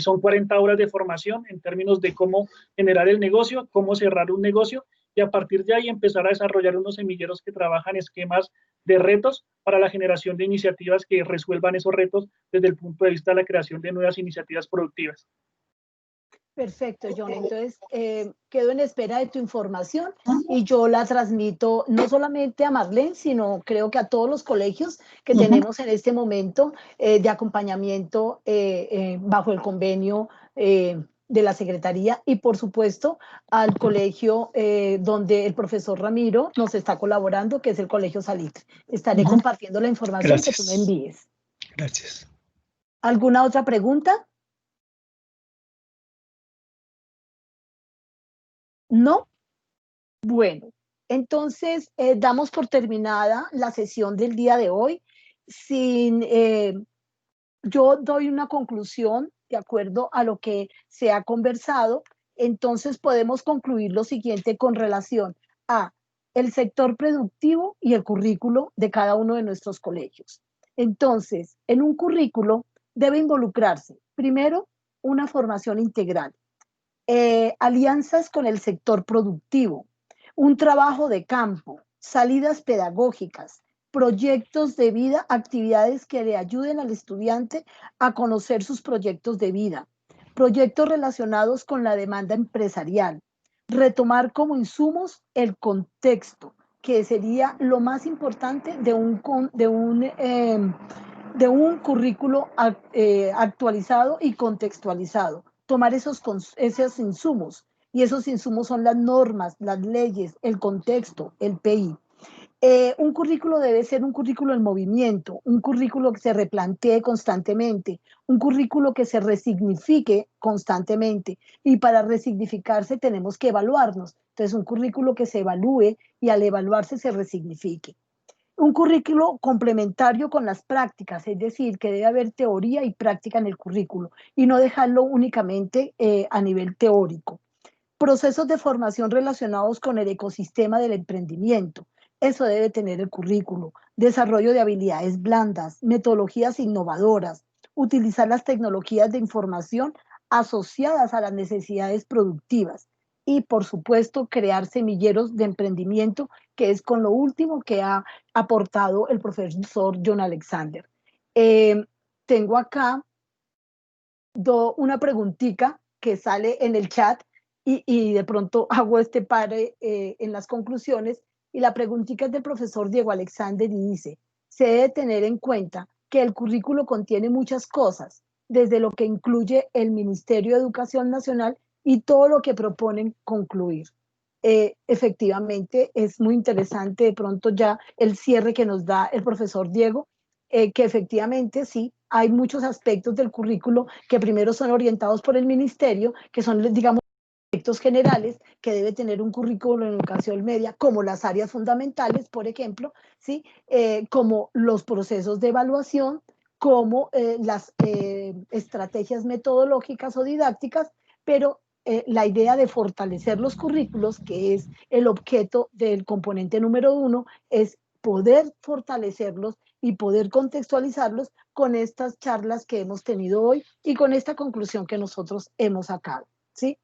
Son 40 horas de formación en términos de cómo generar el negocio, cómo cerrar un negocio, y a partir de ahí empezar a desarrollar unos semilleros que trabajan esquemas de retos para la generación de iniciativas que resuelvan esos retos desde el punto de vista de la creación de nuevas iniciativas productivas. Perfecto, John. Entonces, quedo en espera de tu información y yo la transmito no solamente a Marlene, sino creo que a todos los colegios que tenemos en este momento de acompañamiento bajo el convenio de la Secretaría, y por supuesto al colegio donde el profesor Ramiro nos está colaborando, que es el Colegio Salitre. Estaré compartiendo la información que tú me envíes. Gracias. ¿Alguna otra pregunta? ¿No? Bueno, entonces damos por terminada la sesión del día de hoy. Yo doy una conclusión de acuerdo a lo que se ha conversado. Entonces podemos concluir lo siguiente con relación a el sector productivo y el currículo de cada uno de nuestros colegios. Entonces, en un currículo debe involucrarse, primero, una formación integral, alianzas con el sector productivo, un trabajo de campo, salidas pedagógicas, proyectos de vida, actividades que le ayuden al estudiante a conocer sus proyectos de vida, proyectos relacionados con la demanda empresarial, retomar como insumos el contexto, que sería lo más importante de un currículo actualizado y contextualizado. Tomar esos insumos, y esos insumos son las normas, las leyes, el contexto, el PI. Un currículo debe ser un currículo en movimiento, un currículo que se replantee constantemente, un currículo que se resignifique constantemente, y para resignificarse tenemos que evaluarnos. Entonces, un currículo que se evalúe y al evaluarse se resignifique. Un currículo complementario con las prácticas, es decir, que debe haber teoría y práctica en el currículo y no dejarlo únicamente a nivel teórico. Procesos de formación relacionados con el ecosistema del emprendimiento. Eso debe tener el currículo. Desarrollo de habilidades blandas, metodologías innovadoras, utilizar las tecnologías de información asociadas a las necesidades productivas y, por supuesto, crear semilleros de emprendimiento, que es con lo último que ha aportado el profesor John Alexander. Tengo acá una preguntita que sale en el chat y de pronto hago este pare en las conclusiones, y la preguntita es del profesor Diego Alexander y dice: se debe tener en cuenta que el currículo contiene muchas cosas, desde lo que incluye el Ministerio de Educación Nacional y todo lo que proponen concluir. Efectivamente, es muy interesante de pronto ya el cierre que nos da el profesor Diego, que efectivamente sí, hay muchos aspectos del currículo que primero son orientados por el ministerio, que son, digamos, aspectos generales que debe tener un currículo en educación media, como las áreas fundamentales, por ejemplo, ¿sí? Como los procesos de evaluación, como las estrategias metodológicas o didácticas, pero la idea de fortalecer los currículos, que es el objeto del componente número 1, es poder fortalecerlos y poder contextualizarlos con estas charlas que hemos tenido hoy y con esta conclusión que nosotros hemos sacado, ¿sí?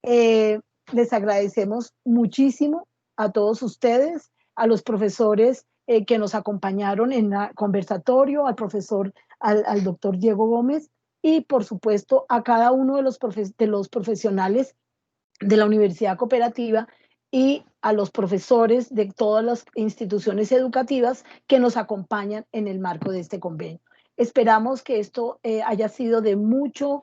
Les agradecemos muchísimo a todos ustedes, a los profesores que nos acompañaron en el conversatorio, al doctor Diego Gómez, y por supuesto a cada uno de los profesionales de la Universidad Cooperativa y a los profesores de todas las instituciones educativas que nos acompañan en el marco de este convenio. Esperamos que esto haya sido de mucho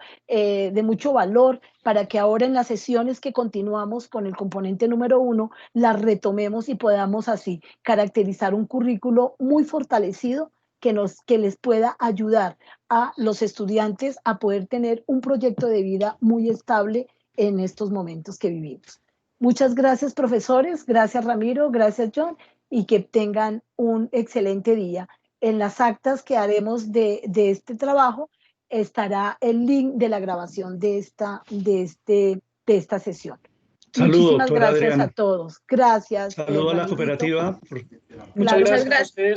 valor para que ahora en las sesiones que continuamos con el componente número 1, las retomemos y podamos así caracterizar un currículo muy fortalecido que les pueda ayudar a los estudiantes a poder tener un proyecto de vida muy estable en estos momentos que vivimos. Muchas gracias, profesores, gracias Ramiro, gracias John, y que tengan un excelente día. En las actas que haremos de este trabajo estará el link de la grabación de esta sesión. Saludos, muchísimas doctora gracias Adriana. a todos. Gracias. Saludos a la cooperativa. Muchas gracias a ustedes.